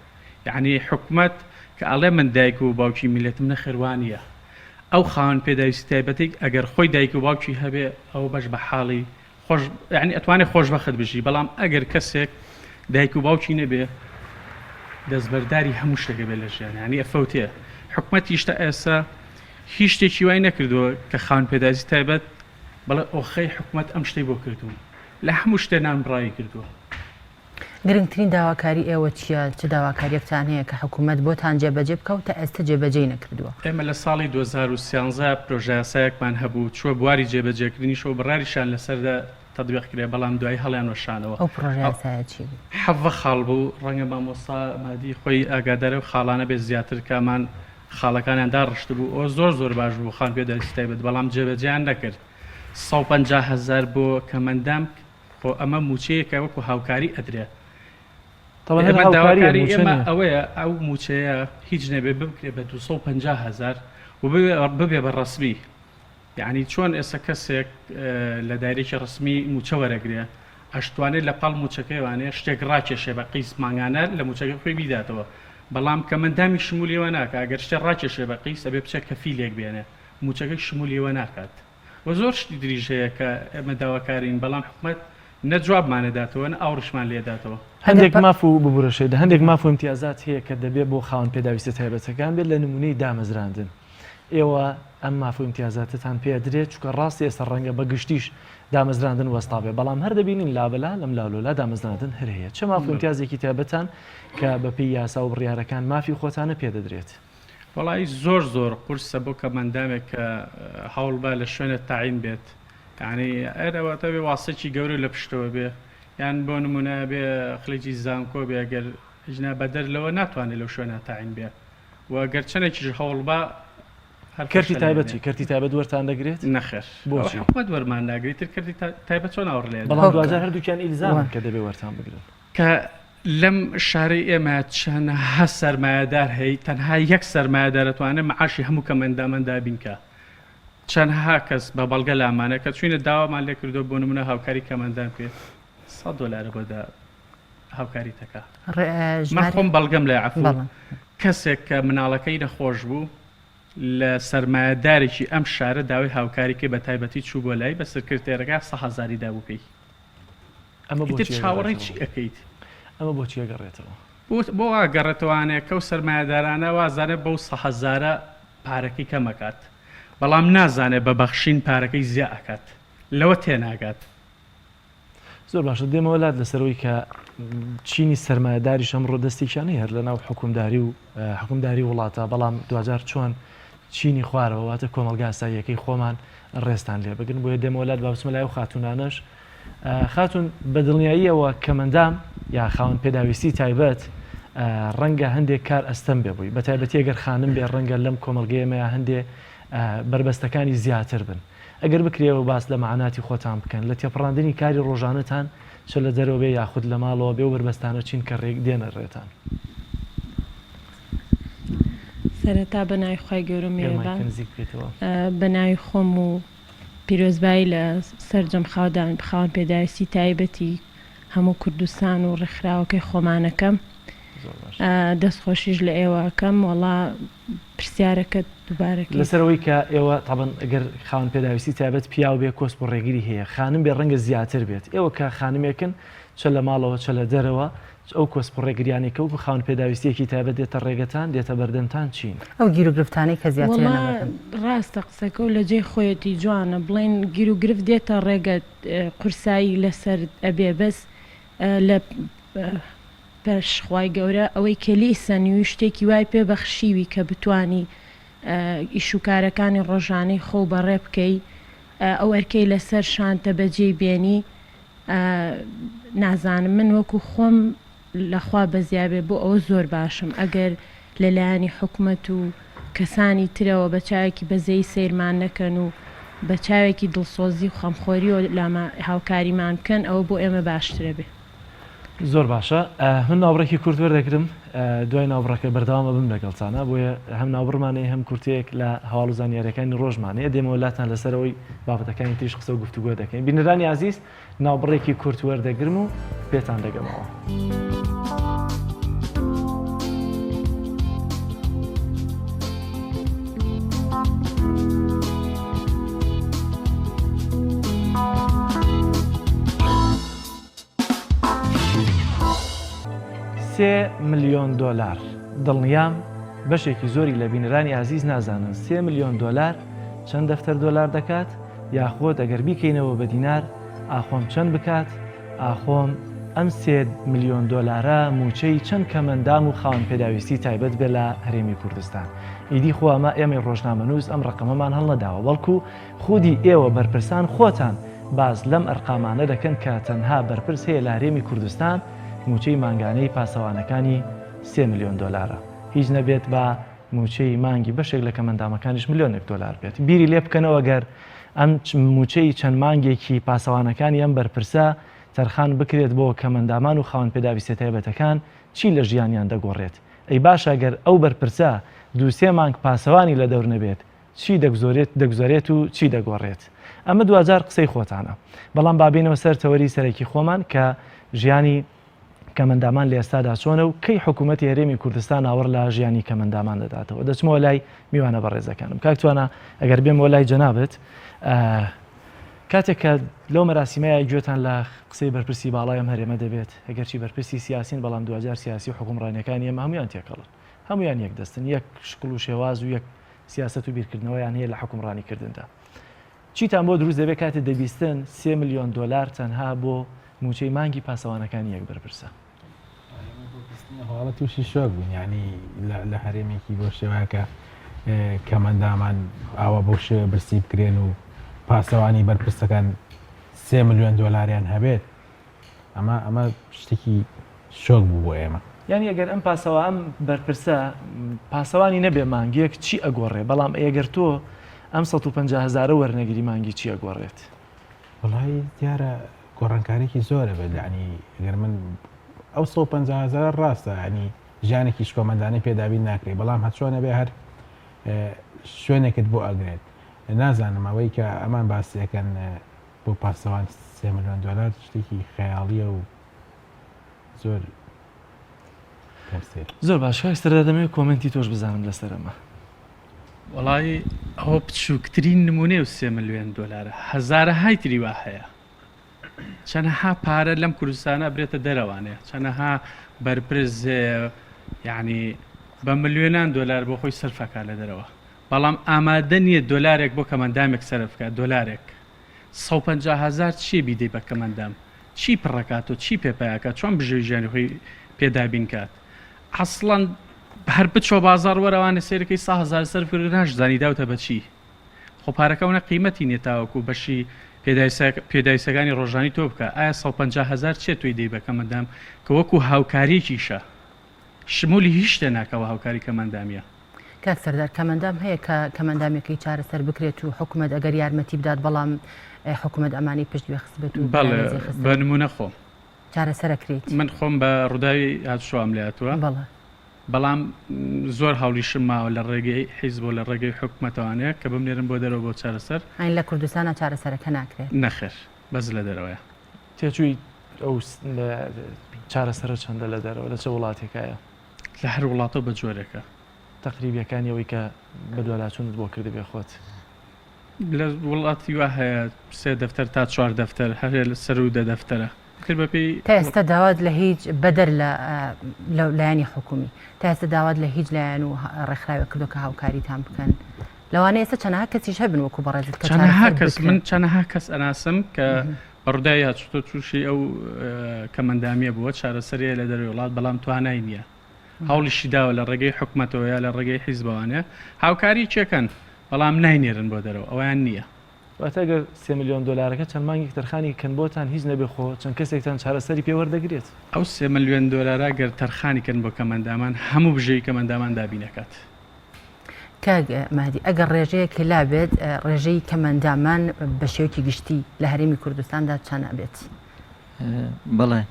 F: یعنی حکوومەت کە ئەڵێ من دایک و باوکی میلەتم نەخێوانیە ئەو خاون پێداویستی تایبەتێک ئەگەر خۆی دایک و باوکی هەبێ ئەو بەش بە حاڵی خۆش یعنی ئەتوانێت خۆشبەخت بژی بەڵام ئەگەر کەسێک دایک و باوکی نەبێ دەستبەرداری هەموو شتێکە بێ لە ژیان یعنی ئەفەوتێ حکوومەتی شتە ئێستا هیچ شتێکی وای نەکردووە کە خاون پێداویستی تایبەت بەڵێ ئۆخەی حکوومەت ئەم شتەی بۆ کردوون لە هەموو شتێ نامڕایی کردووە
A: گرنگترین داواکاری ئێوە چییە چ داواکاریەکتان هەیە کە حکوومەت بۆتان جێبەجێ بکەوتە ئێستا جێبەجێ نەکردووە
F: ئێمە لە ساڵی 2013 پرۆژەیاسایەکمان هەبوو چوە بواری جێبەجێکردنیشەوە بڕاریشان لەسەردا تەطبیق کرێ بەڵام دوای هەڵیان وەشانەوە
A: ئەو پرۆژەیاسایە چی بوو
F: حەڤە خاڵ بوو ڕەنگە مامۆستا مادی خۆی ئاگادارە و خاڵانە بێت زیاتر کامان خاڵەکانیاندا ڕشت بوو ئەو زۆر باش بوو خاون پێداویستی تایبەت بەڵام جێبەجێیان نەکرد 150,000 بۆ کەمەندام خۆ ئەمە موچەیەکە وەکو هاوکاری ئەدرێ ئێمە ئەوەیە ئەو موچەیە هیچ نەبێ بکرێ بە 250,000 و ببێ بە ڕسمی یعنی چۆن ئێستا کەسێک لە دایرێکی ڕسمی موچە وەرەگرێ ئەشتوانێت لە پاڵ موچەکەیوانێ شتێک ڕاکێشێ بە قیس ماگانە لە موچەکە خۆی بیداتەوە بەڵام کەمەندامی شمولیەوە ناکە ئەگەر شتێک ڕاکێشێ بە قیس ئەبێ بچێت کەفیلێک بێنێ موچەکەی شمولیەوە ناکات و زۆر شتی دریژەیە کە ئێمە داواکارین بەڵام حکوومەت نەجوابمانەداتەوە نە ئاوڕشمان لێداتەوە
B: هەندێک ماف و ببوورەشێدا هەندێک ماف و امتیازات هەیە کە دەبێت بۆ خاون پێداویستی تایبەتەکان بێت لە نمونەی دامەزراندن ئێوە ئەم ماف و امتیازاتتان پێدرێت چکە ڕاستی ئێستا ڕەنگە بە گشتیش دامەزراندن وەستا بێ بەڵام هەر دەبینین لابەلا لەم لاولۆلا دامەزراندن هەر هەیە چه ماف و امتیازێکی تایبەتان کە بەپێی یاسا و بڕیارەکان مافی خۆتانە پێدەدرێت
F: وڵی زۆر قورسە بۆ کەمەندامێک کە هەوڵبە لە شوێنە تاعین بێت یعنی ئەرەوەتە بێ واسەکی گەورە لە پشتەوە بێ یان بۆ نمونە بێ خلێکی زانکۆ بێ ئەگەر ژنا بەدەر لەوە ناتوانێت لەو شوێنە تاعین بێ و گەرچەنێکیش هەوڵبە
B: کردی تایبەتی کردی تایبەت وەرتان دەگرێت
F: نەخێر بۆچی حکومەت وەرمان ناگریت تر کردی تایبەت چۆن ئەوڕلێت
B: بەڵام دوجار هەردووکیان ئیلزامن کە دەبێ وەرتان بگرن
F: کە لەم شارەی ئێمە چەندها سەرمایەدار هەیە تەنها یەک سەرمایەدار دەتوانێت معاشی هەموو کەمەندامان دابینکە چەندها کەس بە بەڵگە لامانە کە چوینە داوامان لێ کردو بۆ نمونە هاوکاری کەمەندان پێ $100 بۆدا هاوکاری تەکە من خۆم بەڵگەم لە عەفو کەسێک کە مناڵەکەی نەخۆش بوو لە سەرمایەدارێکی ئەم شارە داوای هاوکاریکە بە تایبەتی چوو بۆ لای بە سەرکردێرەکە 100,000 دابوو پێی
B: ئەمە بۆ
F: چاوەڕێی چی ئەەکەیت
B: ئەمە بۆچی ئەگەڕێتەوە
F: بۆ گەڕێتوانێت کە و سەرمایەدارانە وازانێت بەو 100,000 پارەکەی کەمەکات بەڵام نازانێت بە بەخشین پارەکەی زیاد ئەکات لەوە تێناگات
B: زۆر باشە دێمەوە لات لەسەرەوەی کە چینی سەرمایەداریش ئەمڕۆ دەستێکیانەی هەر لەناو حکومداری وڵاتە بەڵام دوجار چۆن چینی خوارەوە واتە کۆمەلگا ئاساییەکەی خۆمان ڕێستان لێ بگرن بۆیە دێمەوەلات بابچمە لای و خاتونانەش خاتون بەدڵنیاییەوە کەمەندام یا خاون پێداویستی تایبەت ڕەنگە هەندێک کار ئەستەم بێ بووی بە تایبەتی ئەگەر خانم بێ ڕەنگە لەم کۆمەلگەیەمەیە هەندێ بربەستەکانی زیاتر بن ئەگەر بکرێەوە باس لە معناتی خۆتان بکەن لە تێپڕاندنی کاری ڕۆژانەتان چ لە دەرەوە بێ یاخود لە ماڵەوە بێ و بربەستانە چین کە ڕێک دێنە ڕێتان
G: سەرەتا بەناوی خوای گەورە میێرەبان بەناوی خۆم و پیرۆزبایی لە سەرجەم خاون پێداویستی تایبەتی هەموو کوردستان و ڕێکخراوەکەی خۆمانەکەم دەستخۆشیش لە ئێوەکەم وەڵا پرسیارەکەت دووبارەکە
B: لەسەرەوەی کە ئێوە تابن ئەگەر خاون پێداویستی تایبەت پیاو بێ کۆسپ و ڕێگیری هەیە خانم بێ ڕەنگە زیاتر بێت ئێوە کە خانمێکن چ لە ماڵەوە چ لە دەرەوە ئەو کۆسپ و ڕێگریانێکە و خاون پێداویستیەکی تایبەت دێتە ڕێگەتان دێتە بەردەمتان چین
A: ئەو گیر و گرفتانەی کە زیاتر
G: ڕاستە قسەکە و لە جێی خۆیەتی جوانە بڵێن گیر و گرفت دێتە ڕێگە قورسایی لەسەر ئەبێ بەس لە پێشخوای گەورە ئەوەی کەلی سەنی شتێکی وای پێ بەخشیوی کە بتانی ئیشوکارەکانی ڕۆژانەی خۆ بەڕێ بکەی ئەو ئەرکەی لەسەر شانتە بەجێ بێنی نازانم من وەکو خۆم لەخوا بەزیابێ بۆ ئەوە زۆر باشم ئەگەر لەلایەنی حکومەت و کەسانی ترەوە بە چاوێکی بەزەی سیرمان نەکەن و بە چاوێکی دڵسۆزی و خەمخۆری و لامە هاوکاریمان بکەن ئەوە بۆ ئێمە باشترە بێ.
B: زۆر باشە من ناوڕێکی کورت وەردەگرم دوای ناوڕەکە بەردەوامە بم لەگەڵچانە بۆیە هەم ناوبڕمانەیە هەم کورتەیەک لە هەواڵ و زانیاریەکانی ڕۆژمانەیە دێمەوەلاتان لەسەرەوەی بابەتەکانی تریش قسە و گفتوگۆ دەکەین. بینەرانی عزیز ناوبڕێکی کورت وەردەگرم و پێتان دەگەمەوە. $3 ملیۆن دڵنیام بەشێکی زۆری لە بینەرانی عزیز نازانن $3 ملیۆن چەند دەفتەر دۆلار دەکات یاخۆت ئەگەر بیکەینەوە بە دینار ئاخۆم چەند بکات ئاخۆم ئەم $3 ملیۆن موچەی چەند کەمەندام و خاوەن پێداویستی تایبەت بێ لە هەرێمی کوردستان. ئیدی خۆ ئەمە ئێمەی ڕۆژنامەنووس ئەم ڕقەمەمان هەڵنەداوە بەڵکو خودی ئێوە بەرپرسان خۆتان باز لەم ئەرقامانە دەکەن کە تەنها بەرپرس هەیە لە هەرێمی کوردستان موچەی مانگانەی پاسەوانەکانی $3 ملیۆن. هیچ نەبێت بە موچەی مانگی بەشێک لە کەمەندامەکانیش $1 ملیۆن بێت. بیری لێ بکەنەوە گەر ئەم موچەی چەند مانگێکی پاسەوانەکانی ئەم بەرپرسە تەرخان بکرێت بۆ کەمەندامان و خاوەن پێداویستە تایبەتەکان چی لە ژیانیان دەگۆڕێت. ئەی باشە گەر ئەو بەرپرسە 2-3 مانگ پاسەوانی لە دەور نەبێت چی دەگوزارێت و چی دەگۆڕێت. ئەمە دوجار قسەی خۆتانە. بەڵام بابینەوە سەر تەوەری سەرەکی خۆمان کە ژیانی کەمەندامان لە ئێستادا چۆنە و کەی حکوومەتی هەرێمی کوردستان ئاوەڕ لە ژیانی کەمەندامان دەداتەوە. دەچمەوە لای میوانە بەڕێزەکانم. کاکتوانە ئەگەر بێمەوە لای جەنابەت کاتێک کە لەو مەراسیمەیە گوێتان لە قسەی بەرپرسی باڵای ئەم هەرێمە دەبێت ئەگەرچی بەرپرسی سیاسین بەڵام دوجار سیاسی و حکومڕانیەکانی ئێمە هەمویان تێکەڵن هەمویان یەک دەستن یەک شکل و شێواز و یەک سیاست و بیرکردنەوەیان هەیە لە حکومڕانیکردندا. چیتان بۆ دروست دەبێت کاتێک دەبیستن $3 ملیۆن تەنها بۆ موچەی مانگی پاسەوانەکانی یەک بەرپرسە.
E: حاڵە تووشی شۆک بوون ینی لە هەرێمێکی بۆ شێوەکە کەمەندامان ئاوە بۆ شێوە برسی بکرێن و پاسەوانی بەرپرسەکان $3 ملیۆن هەبێت ئەمە شتێکی شۆک بوو بۆ ئێمە.
B: یعنی ئەگەر ئەم پاسەوە ئەم بەرپرسە پاسەوانی نەبێ مانگیەک چی ئەگۆڕێ بەڵام ئەگەر تۆ ئەم 150,000 وەرنەگیری مانگی چی ئەگۆڕێت؟
E: وڵی دیارە گۆڕانکارێکی زۆرە بێت ینی ئەگەر من ئەو 150,000 ڕاستە ینی ژیانێکی شکۆمەندانەی پێدابین ناکرێت بەڵام هەچۆنە بێ هەر شوێنێکت بۆ ئەگرێت. نازانم ئەوەی کە ئەمان باسیەکەن بۆ پاسەوان $3 ملیۆن شتێکی خەیاڵیە و
B: زۆر باش ئێستا دەمەوێت کۆمنتی تۆش بزانم لەسەرەمە.
F: وڵی ئەوە بچووکترین نمونێ و $3 ملیۆن هەزارەهای تری وا هەیە. چەندەها پارە لەم کوردستانە برێتە دەرەوانەیە چەندەها بەرپرس یعنی بە ملیۆنان دۆلار بۆ خۆی سەرفەکە لە دەرەوە بەڵام ئامادە نییە دۆلارێک بۆ کەمەندامێک سەرفکە دۆلارێک 150,000 چی بیدەی بە کەمەندام چی پڕەکات و چی پێپایەکە چۆن بژێ ژیانی خۆی پێدابین کات ئەسڵەن هەر بچۆ بازار وەرەوانە سێرەکەی 100,000 سەرفر ناشزانی داوتە بە چی خۆ پارەکەونە قیمەتی نێتاوەکو بەشی پێداویستەکانی ڕۆژانی تۆ بکە ئایا 150,000 چێت توی دەی بە کەمەندام کە وەکو هاوکاریەکیشە شمولی هیچ شتێ ناکەوە هاوکاری کەمەندامیە.
A: کاک سەردار کەمەندام هەیە کە کەمەندامێکی چارەسەر بکرێت و حکوومەت ئەگەر یارمەتی بدات بەڵام حکوومەت ئەمانی پشت بێخست و
F: بە نمونە خۆم
A: چارەسەرەکرێت
F: من خۆم بە ڕووداوی هاتشوام لاتوە بەڵام زۆر هەولیشم ماوە لە ڕێگەی حیز بۆ لە ڕێگەی حکوومەتەوانەیە کە بمنێرم بۆ دەرەوە بۆ چارەسەر
A: ئاین لە کوردستانە چارەسەرەکە ناکرێت
F: نەخێر بەس لە دەرەوەیە
B: تێچووی ئەو چارەسەرە چەندە لە دەرەوە لە چه وڵاتێکایە
F: لە هەر وڵاتە بە جۆرێکە
B: تقریبیەکانی ئەوەی کە بە دووەلاچوونت بۆ کردی بێ خۆت
F: لە وڵاتی وا هەیە 3 دەفتەر تا 4 دەفتەر هەر لە سەر و 10 دەفتەرە
A: تا ئێستا داوات لە هیچ بەدەر لە لایەنی حکومی تا ئێستا داوات لە هیچ لایەن و ڕێکخراوە کردو کە هاوکاریتان بکەن لەوانەیە ئێستا چەندەها کەسیش هەبن وەکو بەڕێزت کە
F: من چەندەها کەس ئەناسم کە بەڕدای هاچوتۆ تووشی ئەو کەمەندامیە بووە چارەسەریە لە دەروی وڵات بەڵام توانای نییە هەوڵیشی داوە لە ڕێگەی حکوومەتەوە یا لە ڕێگەی حیزبوانێ هاوکاری چێکەن بەڵام ناینێرن بۆ دەرەوە ئەویان نییە
B: واتەگەر 3 میلیۆن دلارەکە چەند مانگێک تەرخانی کەن بۆتان هیچ نەبێ خۆ چەند کەسێکتان چارەسەری پێوەردەگرێت
F: ئەو 3 ملیۆن دلار گەر تەرخانی کەن بۆ کەمەندامان هەموو بژەی کەمەندامان دابینەکات
A: کاک مادی ئەگەر ڕێژەیەکی لا بێت ڕێژەی کەمەندامان بە شێوکی گشتی لە هەرێمی کوردستاندا چەند ئەبێت
D: بەڵێ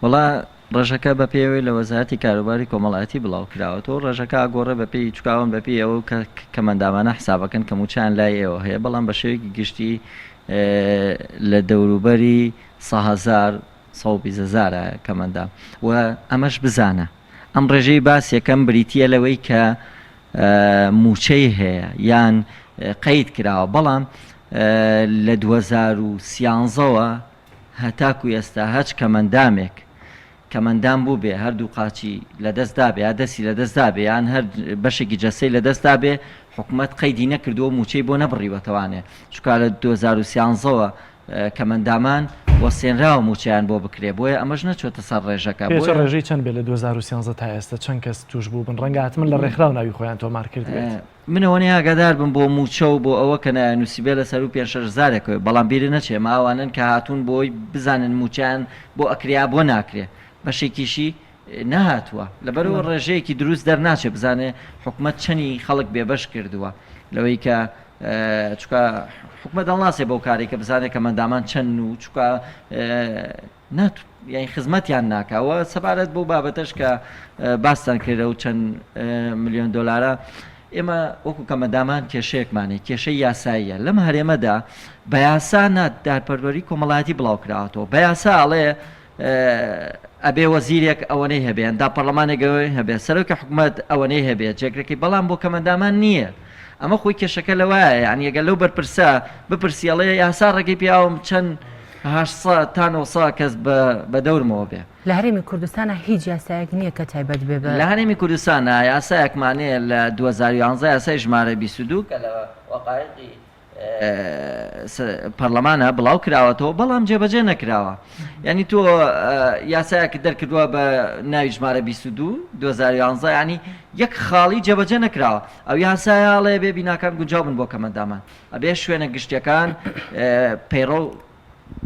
D: وڵا ڕێژەکە بە پێوەی لە وەزارەتی کاروباری کۆمەڵایەتی بڵاو کراوەتەوە ڕێژەکە ئاگۆڕە بە پێی چکاوم بە پێی ئەوە کە کەمەندامانە حسابەکەن کە موچیان لای ئێوە هەیە بەڵام بە شێوەیەکی گشتی لە دەوروبەری 100,000 کەمەندام و ئەمەش بزانە ئەم ڕێژەی باس یەکەم بریتە لەوەی کە موچەی هەیە یان قەید کراوە بەڵام لە 2013ەوە هەتاکو ئێستا هەچ کەمەندامێک کەمەندام بوو بێ هەردوو قاچی لەدەستدا بێ یا دەستی لەدەستدا بێ یان هەر بەشێکی جەسەی لەدەستدا بێ حکوومەت قەیدی نەکردووە موچەی بۆ نەبڕیوەتەوانێ چکار لە 2013ەوە کەمەندامان وەسێنراوە موچیان بۆ بکرێ بۆیە ئەمەش نەچۆتە سەر ڕێژەکە
B: ڕێژەی چەند بێت لە 2013 تا ئێستا چەند کەس توش بوو بن ڕەنگە من لە ڕێکخراو ناوی خۆیان تۆمار کردوێت
D: منەوەنی ئاگادار بم بۆ موچە و بۆ ئەوە کە نووسیبێ لە سەر و 5,000 بەڵام بیرە نەچێ ماوانن کە هاتوون بۆی بزانن موچیان بۆ ئەکریا بۆ ناکرێ بەشێکیشی نەهاتووە لەبەرەوە ڕێژەیەکی دروست دەرناچێ بزانێ حکوومەت چەنی خەڵک بێبەش کردووە لەوەی کە چکە حکوومەت دڵناسێ بەو کارێک کە بزانێت کەمەندامان چەند و چکە یعنی خزمەتیان ناکەوە سەبارەت بۆ بابەتەش کە باستان کردە و چەند ملیۆن دلارە ئێمە وەکو کەمەندامان کێشەیەکمانێ کێشەی یاساییە لەم هەرێمەدا بە یاسا دارپەروەری کۆمەڵایەتی بڵاوکراوەتەوە بە یاسا ئەڵێ ئەبێ وەزیرێک ئەوەنەی هەبێن دا پەرلەمانێکەوەی هەبێت سەرۆکە حکوومەت ئەوەنەی هەبێت جێگرەکەی بەڵام بۆ کەمەندامان نییە ئەمە خۆی کێشەکە لەوایە یعنی ئەگەر لەو بەرپرسە بپرسیڵێ یاسا ڕێگەی پیاوم چەند 800 تا 900 کەس بە دەورمەوە بێ
A: لە هەرێمی کوردستانە هیچ یاسایەک نییە کە تایبەت بێ
D: لە هەرێمی کوردستانە یاسایەکمانەیە لە 2011 یاسای ژمارە 22 کە لە وەقایقی پەرلەمانە بڵاو کراوەتەوە بەڵام جێبەجێ نەکراوە یعنی تۆ یاسایەکە دەرکردووە بە ناوی ژمارە 22 2011 ینی یەک خاڵی جێبەجێ نەکراوە ئەو یاسایاڵێ بێ بیناکان گونجاو بن بۆ کەمەندامان ئەبێ شوێنە گشتیەکان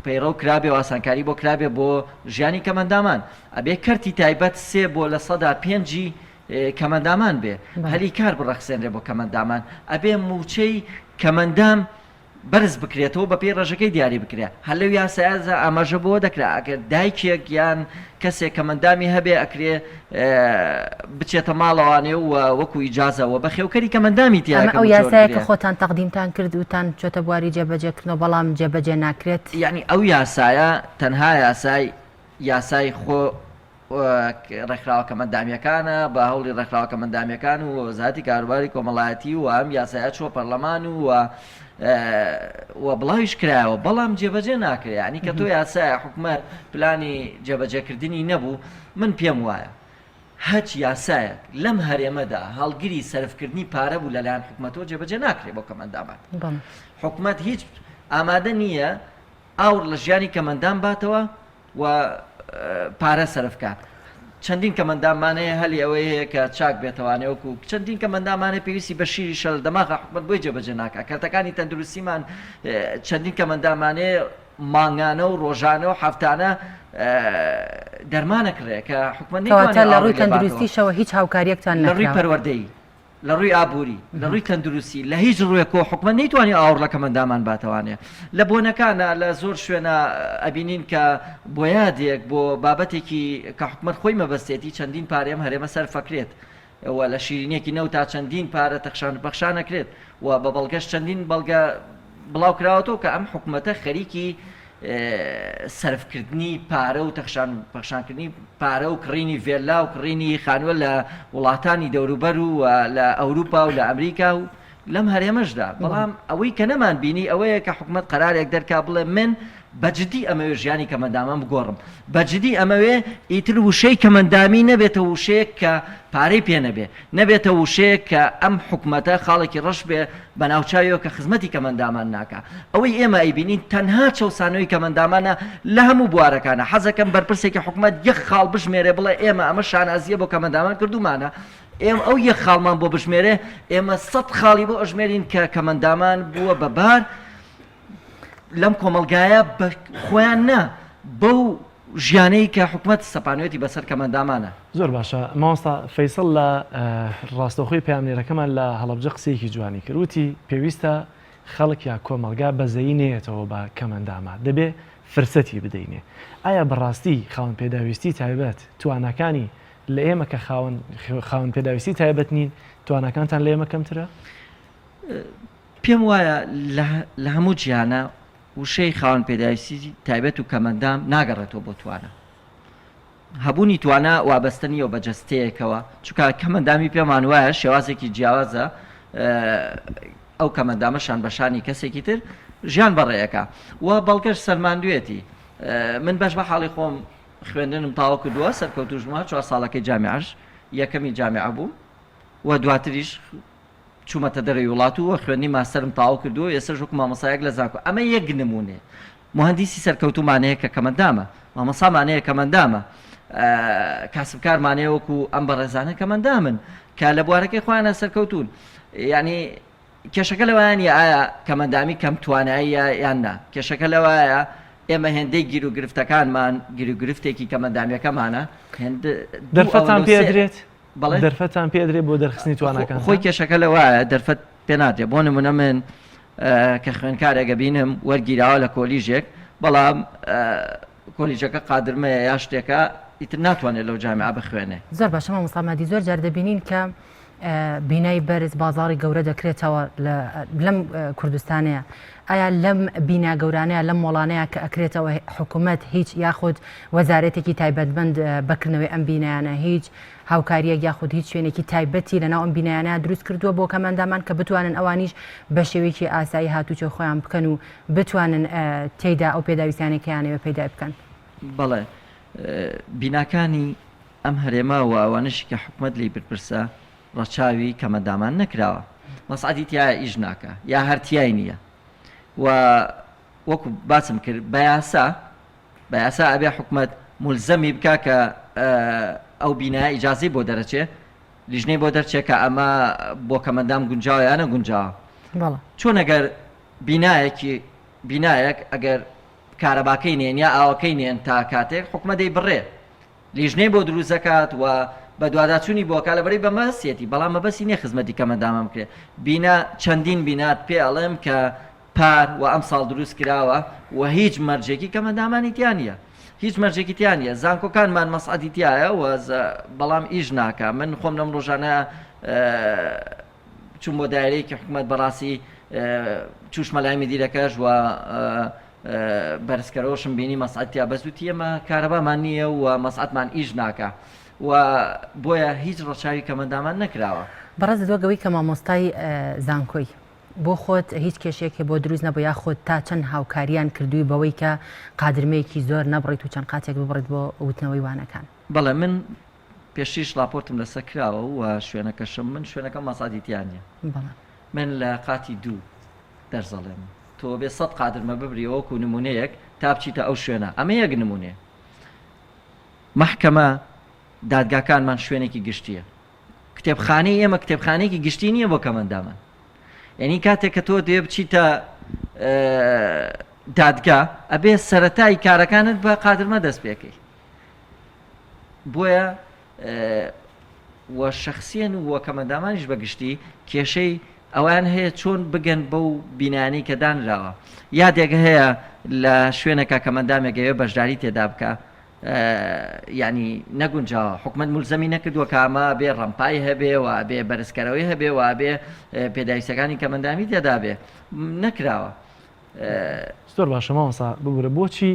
D: پەیڕە و کرابێ و ئاسانکاری بۆ کرابێ بۆ ژیانی کەمەندامان ئەبێ کەرتی تایبەت 3 بۆ لە 5 کەمەندامان بێ هەلی کار بڕەخسێنرێ بۆ کەمەندامان ئەبێ موچەی کەمەندام بەرز بکرێتەوە بە پێی ڕێژەکەی دیاری بکرێت هەلو یاسایازە ئاماژە بۆ دەکرا ئەگەر دایکێک یان کەسێک کەمەندامی هەبێ ئەکرێ بچێتە ماڵەوانێ و وەکو ئیجازەوە بە خێوکەری کەمەندامی تیاکە
A: ئەو یاسایەکە خۆتان تەقدیمتان کرد وتان چۆتە بواری جێبەجێکردنەوە بەڵام جێبەجێ ناکرێت
D: یعنی ئەو یاسایە تەنها یاسای خۆ ڕێکخراوە کەمەندامیەکانە بە هەوڵی ڕێکخراوە کەمەندامیەکان و وەزارەتی کاروباری کۆمەڵایەتی و ئەم یاسایە چوە پەرلەمان و بڵاویش کرایەوە بەڵام جێبەجێ ناکرێت ینی کە تۆ یاسایە حکوومەت پلانی جێبەجێکردنی نەبوو من پێم وایە هەچ یاسایەک لەم هەرێمەدا هەڵگیری سەرفکردنی پارە بوو لەلایەن حکوومەتەوە جێبەجێ ناکرێت بۆ کەمەندامان حکوومەت هیچ ئامادە نییە ئاور لە ژیانی کەمەندان باتەوە و پارە سەرفکات چەندین کەمەندامانەیە هەلی ئەوەی هەیە کە چاک بێتەوانێ وەکو چەندین کەمەندامانە پێویستی بە شیری شەل دەماغ حکوومەت بۆی جێبەجێ ناکات کارتەکانی تەندروستیمان چەندین کەمەندامانەیە مانگانە و ڕۆژانە و هەفتانە دەرمانەکرێت کە حکوومەت
A: لە ڕووی تەندروستیشەوە هیچ هاوکاریەکتان
D: لە ڕووی پەروەردەی لە ڕووی ئابووری لە ڕووی تەندروستی لە هیچ ڕوویەکەوە حکوومەت نەیتوانێت ئاور لە کەمەندامان باتەوانێ لە بۆنەکانە لە زۆر شوێنە ئەبینین کە بۆ یادێک بۆ بابەتێکی کە حکوومەت خۆی مەبەستێتی چەندین پارەم هەرێمە سەرفەکرێت ئەوە لە شیرینێکی نەو تا چەندین پارە تەخشان بەخشانەکرێت و بە بەڵگەش چەندین بەڵگە بڵاو کراوەتەوە کە ئەم حکوومەتە خەریکی سەرفکردنی پارە و پەخشانکردنی پارە و کڕینی ڤێلا و کڕینی خانووە لە وڵاتانی دەوروبەر و لە ئەوروپا و لە ئەمریکا و لەم هەرێمەشدا بەڵام ئەوەی کە نەمان بینی ئەوەیە کە حکوومەت قەرارێک دەرکا بڵێ من بەجددی ئەمەوێ ژیانی کەمەندامان بگۆڕم بەجددی ئەمەوێ ئیتر وشەی کەمەندامی نەبێتە وشەیەک کە پارەی پێ نەبێتە وشەیەک کە ئەم حکوومەتە خاڵێکی ڕەش بێ بە ناوچاویەوە کە خزمەتی کەمەندامان ناکە ئەوەی ئێمە ئەیبینین تەنها چەسانەوەی کەمەندامانە لە هەموو بوارەکانە حەزەکەم بەرپرسێکی حکوومەت یەک خاڵ بژمێرێ بڵێ ئێمە ئەمە شانازیە بۆ کەمەندامان کردومانە ئێمە ئەو یەک خاڵمان بۆ بژمێرێ ئێمە 100 خاڵی بۆ ئەژمێرین کە کەمەندامان بووە بەبار لەم کۆمەلگایە بە خۆیان نا بەو ژیانەی کە حکوومەت سەپانوێتی بەسەر کەمەندامانە.
B: زۆر باشە مامۆستا فەیسڵ لە ڕاستەوخۆی پامنێرەکەمان لە هەڵەبجە قسەیەکی جوانی کرد وتی پێویستە خەڵک یا کۆمەلگا بەزەیی نێتەوە بە کەمەنداما دەبێ فرسەتی بدەینێ. ئایا بەڕاستی خاوەن پێداویستی تایبەت توانەکانی لە ئێمە کە خاوەن پێداویستی تایبەت نین توانەکانتان لە ئێمە کەمترە؟
D: پێم وایە لە هەموو جیانە وشەی خاوەن پێداویستی تایبەت و کەمەندام ناگەڕێتەوە بۆ توانە. هەبوونی توانە وابەستنیەوە بە جەستەیەکەوە چونکە کەمەندامی پێمان وایە شێوازێکی جیاوازە ئەو کەمەندامەشان بەشانی کەسێکی تر ژیان بەڕێیەکە و بەڵگەش سەرماندوێتی من بەش بە حاڵی خۆم خوێندنم تاوا کردووە سەرکەوتوژمە 4 ساڵەکەی جامعەش یەکەمی جامعە بوو و دواتریش چوومەتە دەرەوەی وڵات و خوێندنی ماستەرم تاوا کردووە ئێستا ژووک مامۆسایەک لە زانکۆ ئەمە یەک نمونێ مهندسی سەرکەوتومانەیە کە کەمەندامە مامۆسامانەیە کەمەندامە کاسبکارمانەیە وەکو ئەم بەڕێزانە کەمەندامن کە لە بوارەکەی خۆیانە سەرکەوتون یعنی کێشەکە لەوایە ئایا کەمەندامی کەم تواناییە یان نا کێشەکە لەوایە ئێمە هێندەی گیر و گرفتەکانمان گیر و گرفتێکی کەمەندامیەکەمانە
B: دەرفەتان پێدرێت دەرفەتان پێدرێت بۆ دەرخستنی توانەکان
D: خۆی کێشەکە لەوایە دەرفەت پێ نادرێت بۆ نمونە من کە خوێنکارێکە بینم وەرگیراوە لە کۆلیژێک بەڵام کۆلیژەکە قادرمەیە یا شتێکە ئیتر ناتوانێت لەو جامعە بخوێنێ.
A: زۆر باشە مامۆستا مادی زۆر جار دەبینین کە بینای بەرز بازاڕی گەورە دەکرێتەوە لەم کوردستانەیە ئایا لەم بینا گەورانەیە لەم وڵانەیە کە ئەکرێتەوە حکوومەت هیچ یاخود وەزارەتێکی تایبەتمەند بەکردنەوەی ئەم بینایانە هیچ هاوکاریەک یاخود هیچ شوێنێکی تایبەتی لەناو ئەم بینایانە دروست کردووە بۆ کەمەندامان کە بتوانن ئەوانیش بە شێوەیەکی ئاسایی هاتوچە خۆیان بکەن و بتوانن تێیدا ئەو پێداویستیانێکیانەوە پەیدا بکەن؟
D: بەڵێ بیناکانی ئەم هەرێما و ئەوانشی کە حکوومەت لی بپرسە ڕەچاوی کەمەندامان نەکراوە مەسعەدی تایە ئیش ناکە یا هەرتیای نییە و وەکو باسم کرد بە یاسا ئەبێ حکوومەت مولزەمی بکە کە ئەو بینایە ئیجازەی بۆ دەرەچێ لیژنەی بۆ دەرچێت کە ئەمە بۆ کەمەندام گونجاوە یانە گونجاوە چۆن ئەگەر بینایەک ئەگەر کارەباکەی نێن یا ئاوەکەی نێن تا کاتێک حکوومەت بڕێ لیژنەی بۆ دروست دەکات و بە دوواداچوونی بۆکە لەبەری بەمەسیەتی بەڵام مەبەسی نییە خزمەتی کەمەندامە بکرێ بینا چەندین بینات پێ ئەڵێم کە پار و ئەم ساڵ دروست کراوە و هیچ مەرجێکی کەمەندامانی تیانە هیچ مەرجێکی تیانە زانکۆکانمان مەسعەدی تایە و بەڵام ئیش ناکە من خۆم لەم ڕۆژانە چوون بۆ دایرەیەکی حکوومەت بەڕاستی چوشمە لای مدیرەکەش و بەرزکەرەوەشم بینی مەسعەدیا بەزووتی ئێمە کارەبامان نییە و مەسعەدمان ئیش ناکە و بۆیە هیچ ڕەچاوی کەمەندامان نەکراوە.
A: بەڕاست دووەگەوەی کە مامۆستای زانکۆی بۆ خۆت هیچ کێشەیەکی بۆ دروست نەبوو یا خۆت تا چەند هاوکاریان کردووی بەوەی کە قادرمەیەکی زۆر نەبڕیت و چەند قاتێک ببڕیت بۆ وتنەوەی وانەکان؟
D: بەڵێ من پێشیش لاپۆرتم لەسەر کراوە و شوێنەکەشم من شوێنەکەم مەسعەدیتیانە من لە قاتی 2 دەرزەڵێم تۆ بێ 100 قادرمە ببریەوە وەکو نمونەیەک تا بچیتە ئەو شوێنە ئەمە یەک نمونێ. محکەمە دادگاکانمان شوێنێکی گشتیە کتێبخانەی ئێمە کتێبخانەیەکی گشتی نییە بۆ کەمەندامان یعنی کاتێک کە تۆ دێ بچیتە دادگا ئەبێ سەرەتای کارەکانت بە قادرمە دەست پێکەی بۆیە وە شەخسیەن و کەمەندامانیش بەگشتی کێشەی ئەوان هەیە چۆن بگەن بەو بینانەی کە دانراوە یادێک هەیە لە شوێنەکە کەمەندامێکەوێ بەشداری تێدا بکە ینی نەگونجاوە حکوومەت مولزەمی نەکردووە کامە بێ ڕەمپای هەبێ و بێ بەرزکەرەوەی هەبێ و بێ پێداویستەکانی کەمەندامی تێدا بێ نەکراوە.
B: زۆر باشە مامۆستا ببورە بۆچی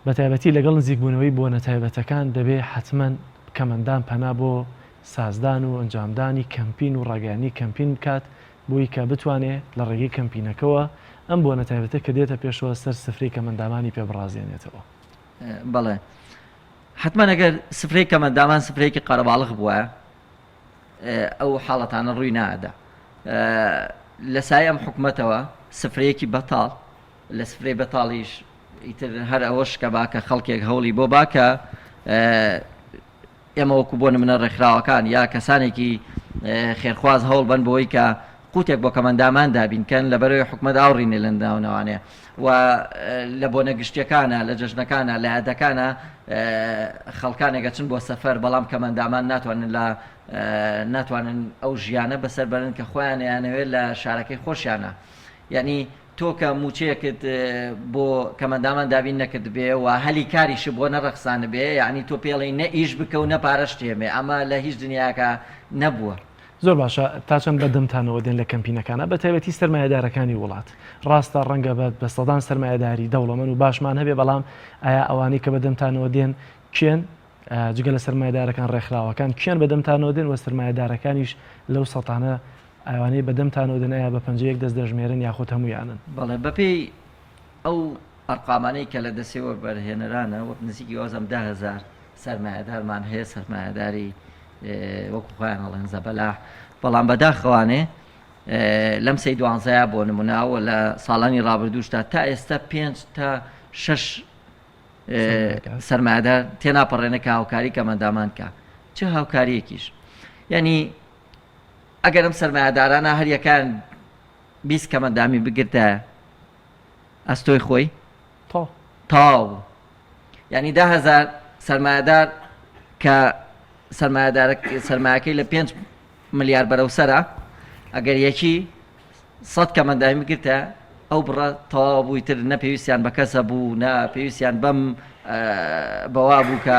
B: بە تایبەتی لەگەڵ نزیکبوونەوەی بۆ نەتایبەتەکان دەبێ حتمما کەمەندان پەنا بۆ سازدان و ئەنجامدانی کەمپین و ڕاگەیانی کەمپین بکات بۆی کە بتوانێت لە ڕێگەی کەمپینەکەەوە ئەم بۆ نەتایبەتە کە دێتە پێشەوە سەر سفرەی کەمەندامانی پێبڕازێنێتەوە.
D: بەڵێ حتمما ئەگەر سفرەی کەمەندامان سفرەیەکی قەرەباڵغ بووە ئەو حاڵەتانە ڕووی نادا لە سای ئەم حکومەتەوە سفرەیەکی بەتاڵ لە سفرەی بەتاڵیش ئیتر هەر ئەوەش کە باکە خەڵکێک هەوڵی بۆ باکە ئێمە وەکو بۆ نمونە ڕێکخراوەکان یا کەسانێکی خێرخواز هەوڵ بن بۆی کە قوتێک بۆ کەمەندامان دابینکەن لەبەرەوەی حکومەت ئاوڕینێ لە ناونەوانێ و لە بۆ نەگشتیەکانە لە جەژنەکانە لە عادەکانە خەڵکانێکە چن بۆ سەفەر بەڵام کەمەندامان ناتوانن ئەو ژیانە بەسەر بەرن کە خۆیان یانەوێت لە شارەکەی خۆشیانە یعنی تۆ کە موچەیەکت بۆ کەمەندامان دابین نەکرد بێ و هەلی کاریش بۆ نەڕەخسانە بێ یعنی تۆ پێڵی نە ئیش بکە و نەپارەش تێمێ ئەمە لە هیچ دنیاکە نەبووە.
B: زۆر باشە تا چەند بەدەمتانەوە دێن لە کەمپینەکانە بە تایبەتی سەرمایه‌دارەکانی وڵات ڕاستە ڕەنگە بە سەدان سەرمایه‌داری دەوڵەمەند و باشمان هەبێ بەڵام ئایا ئەوانەی کە بەدەمتانەوە دێن کێن جگە لە سەرمایه‌دارەکان ڕێکخراوەکان کێن بەدەمتانەوە دێن و سەرمایه‌دارەکانیش لەو سەتانە ئەوانەی بەدەمتانەوە دێن ئایا بە پەنجەیەک دەست دەژمێرن یاخود هەموویانن؟
D: بەڵێ بەپێی ئەو ئەرقامانەی کە لە دەستێوە بەرهێنەرانە وەک نزیکی وازم 10,000 سەرمایه‌دارمان هەیە سەرمایه‌داری وەکو خۆیان هەڵێن زەبەلاح بەڵام بەداخەوانێ لەم سەی 12 بۆ نموناوە لە ساڵانی ڕابردووشتا تا ئێستا 5 تا 6 سەرمایه‌دار تێناپەڕێنە کە هاوکاری کەمەندامان کە چه هاوکاریەکیش یعنی ئەگەر ئەم سەرمایه‌دارانە هەریەکان 20 کەمەندامی بگرتە ئەستۆی خۆی تاو یعنی 10,000 سەرمایه‌دار کە سەرمایەکەی لە 5 ملیار بەرەو سەرە ئەگەر یەکی 100 کەمەندامی بگرتە ئەو بڕە تەواو بووی تر نەپێویستیان بە کەسە بوو نە پێویستیان بەم بەوا بوو کە